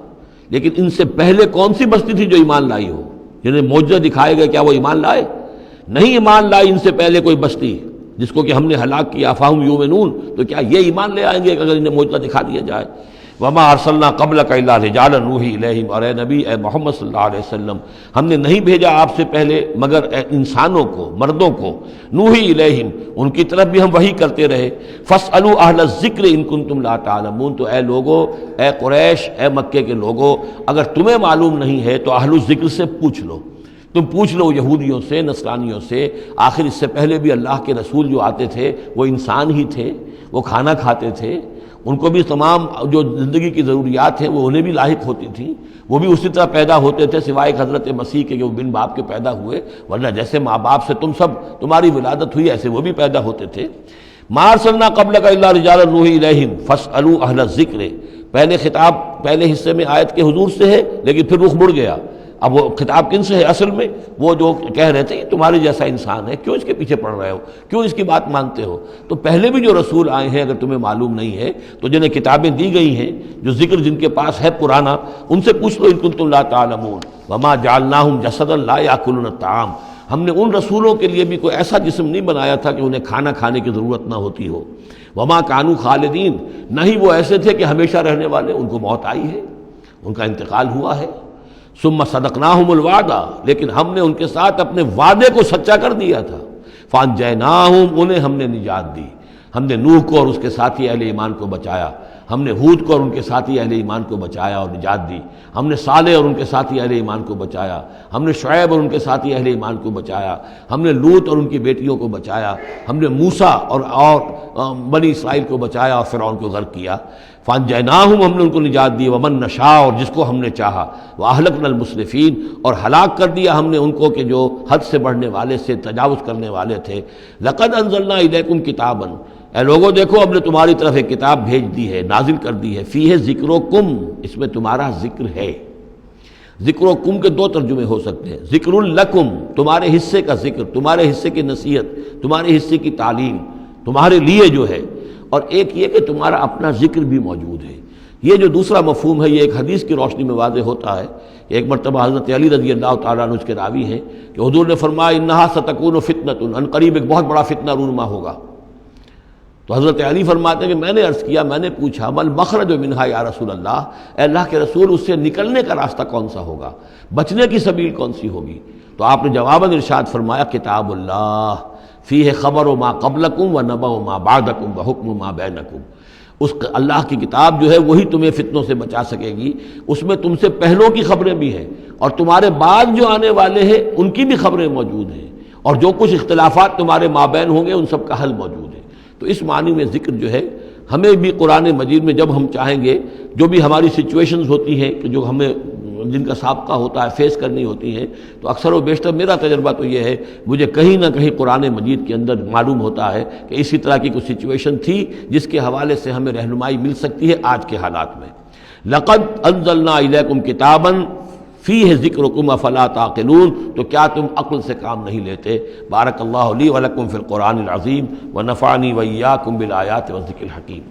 لیکن ان سے پہلے کون سی بستی تھی جو ایمان لائی ہو، جنہیں معجزہ دکھائے گئے، کیا وہ ایمان لائے؟ نہیں ایمان لائی ان سے پہلے کوئی بستی جس کو کہ ہم نے ہلاک کیا، فہم یؤمنون، تو کیا یہ ایمان لے آئیں گے اگر انہیں معجزہ دکھا دیا جائے؟ وما ارسلنا قبلک الا رجالا نوحی الیہم، اور اے نبی اے محمد صلی اللہ علیہ وسلم، ہم نے نہیں بھیجا آپ سے پہلے مگر انسانوں کو، مردوں کو، نوحی الیہم، ان کی طرف بھی ہم وحی کرتے رہے۔ فاسألوا اہل الذکر ان کنتم لا تعلمون، تو اے لوگو، اے قریش، اے مکے کے لوگو، اگر تمہیں معلوم نہیں ہے تو اہل الذکر سے پوچھ لو، تم پوچھ لو یہودیوں سے، نصرانیوں سے، آخر اس سے پہلے بھی اللہ کے رسول جو آتے تھے وہ انسان ہی تھے، وہ کھانا کھاتے تھے، ان کو بھی تمام جو زندگی کی ضروریات ہیں وہ انہیں بھی لاحق ہوتی تھیں، وہ بھی اسی طرح پیدا ہوتے تھے سوائے حضرت مسیح کے کہ وہ بن باپ کے پیدا ہوئے، ورنہ جیسے ماں باپ سے تم سب تمہاری ولادت ہوئی ایسے وہ بھی پیدا ہوتے تھے۔ ما ارسلنا قبلک الا رجالا نوحی الیہم فاسألوا اہل الذکر، پہلے خطاب پہلے حصے میں آیت کے حضور سے ہے لیکن پھر رخ مڑ گیا، اب وہ خطاب کن سے ہے؟ اصل میں وہ جو کہہ رہے تھے یہ تمہارے جیسا انسان ہے، کیوں اس کے پیچھے پڑ رہے ہو، کیوں اس کی بات مانتے ہو؟ تو پہلے بھی جو رسول آئے ہیں اگر تمہیں معلوم نہیں ہے تو جنہیں کتابیں دی گئی ہیں، جو ذکر جن کے پاس ہے پرانا، ان سے پوچھ لو ان کنتم لا تعلمون۔ وما جعلناہم جسدا لا یاکلون الطعام، ہم نے ان رسولوں کے لیے بھی کوئی ایسا جسم نہیں بنایا تھا کہ انہیں کھانا کھانے کی ضرورت نہ ہوتی ہو۔ وما کانوا خالدین، نہ ہی وہ ایسے تھے کہ ہمیشہ رہنے والے، ان کو موت آئی ہے، ان کا انتقال ہوا ہے۔ ثم صدقناہم الوعدہ، لیکن ہم نے ان کے ساتھ اپنے وعدے کو سچا کر دیا تھا۔ فانجیناہم، انہیں ہم نے نجات دی، ہم نے نوح کو اور اس کے ساتھی اہل ایمان کو بچایا، ہم نے ہود کو اور ان کے ساتھی اہل ایمان کو بچایا اور نجات دی، ہم نے صالح اور ان کے ساتھی اہل ایمان کو بچایا، ہم نے شعیب اور ان کے ساتھی اہل ایمان کو بچایا، ہم نے لوط اور ان کی بیٹیوں کو بچایا، ہم نے موسیٰ اور بنی اسرائیل کو بچایا اور فرعون کو غرق کیا۔ فانجیناہم، ہم نے ان کو نجات دی، ومن نشاء، اور جس کو ہم نے چاہا، واہلکنا المسرفین، اور ہلاک کر دیا ہم نے ان کو کہ جو حد سے بڑھنے والے سے تجاوز کرنے والے تھے۔ لقد انزلنا الیکم کتابا، اے لوگوں دیکھو ہم نے تمہاری طرف ایک کتاب بھیج دی ہے، نازل کر دی ہے، فیہ ذکرکم، اس میں تمہارا ذکر ہے۔ ذکرکم کے دو ترجمے ہو سکتے ہیں، ذکر لکم، تمہارے حصے کا ذکر، تمہارے حصے کی نصیحت، تمہارے حصے کی تعلیم، تمہارے لیے جو ہے، اور ایک یہ کہ تمہارا اپنا ذکر بھی موجود ہے، یہ جو دوسرا مفہوم ہے یہ ایک حدیث کی روشنی میں واضح ہوتا ہے. ایک مرتبہ حضرت علی رضی اللہ تعالیٰ عنہ اس کے راوی ہیں کہ حضور نے فرمایا انہا ستکون فتنۃ، ان قریب ایک بہت بڑا فتنہ رونما ہوگا. تو حضرت علی فرماتے ہیں کہ میں نے عرض کیا، میں نے پوچھا مل مخرج منہا یا رسول اللہ، اے اللہ کے رسول اس سے نکلنے کا راستہ کون سا ہوگا، بچنے کی سبیل کون سی ہوگی؟ تو آپ نے جواباً ارشاد فرمایا کتاب اللہ فیہ خبر ما قبلکم و نبأ ما بعدکم و حکم ما بینکم. اس اللہ کی کتاب جو ہے وہی تمہیں فتنوں سے بچا سکے گی، اس میں تم سے پہلوں کی خبریں بھی ہیں اور تمہارے بعد جو آنے والے ہیں ان کی بھی خبریں موجود ہیں، اور جو کچھ اختلافات تمہارے مابین ہوں گے ان سب کا حل موجود ہے. تو اس معنی میں ذکر جو ہے ہمیں بھی قرآن مجید میں جب ہم چاہیں گے جو بھی ہماری سچویشنز ہوتی ہیں کہ جو ہمیں جن کا سابقہ ہوتا ہے فیس کرنی ہوتی ہیں، تو اکثر و بیشتر میرا تجربہ تو یہ ہے مجھے کہیں نہ کہیں قرآن مجید کے اندر معلوم ہوتا ہے کہ اسی طرح کی کوئی سچویشن تھی جس کے حوالے سے ہمیں رہنمائی مل سکتی ہے آج کے حالات میں. لقد انزلنا الیکم کتابا فیہ ذکرکم افلا تعقلون، تو کیا تم عقل سے کام نہیں لیتے؟ بارک اللہ لی ولکم فی القرآن العظیم ونفعنی وإیاکم بالآیات والذکر الحکیم.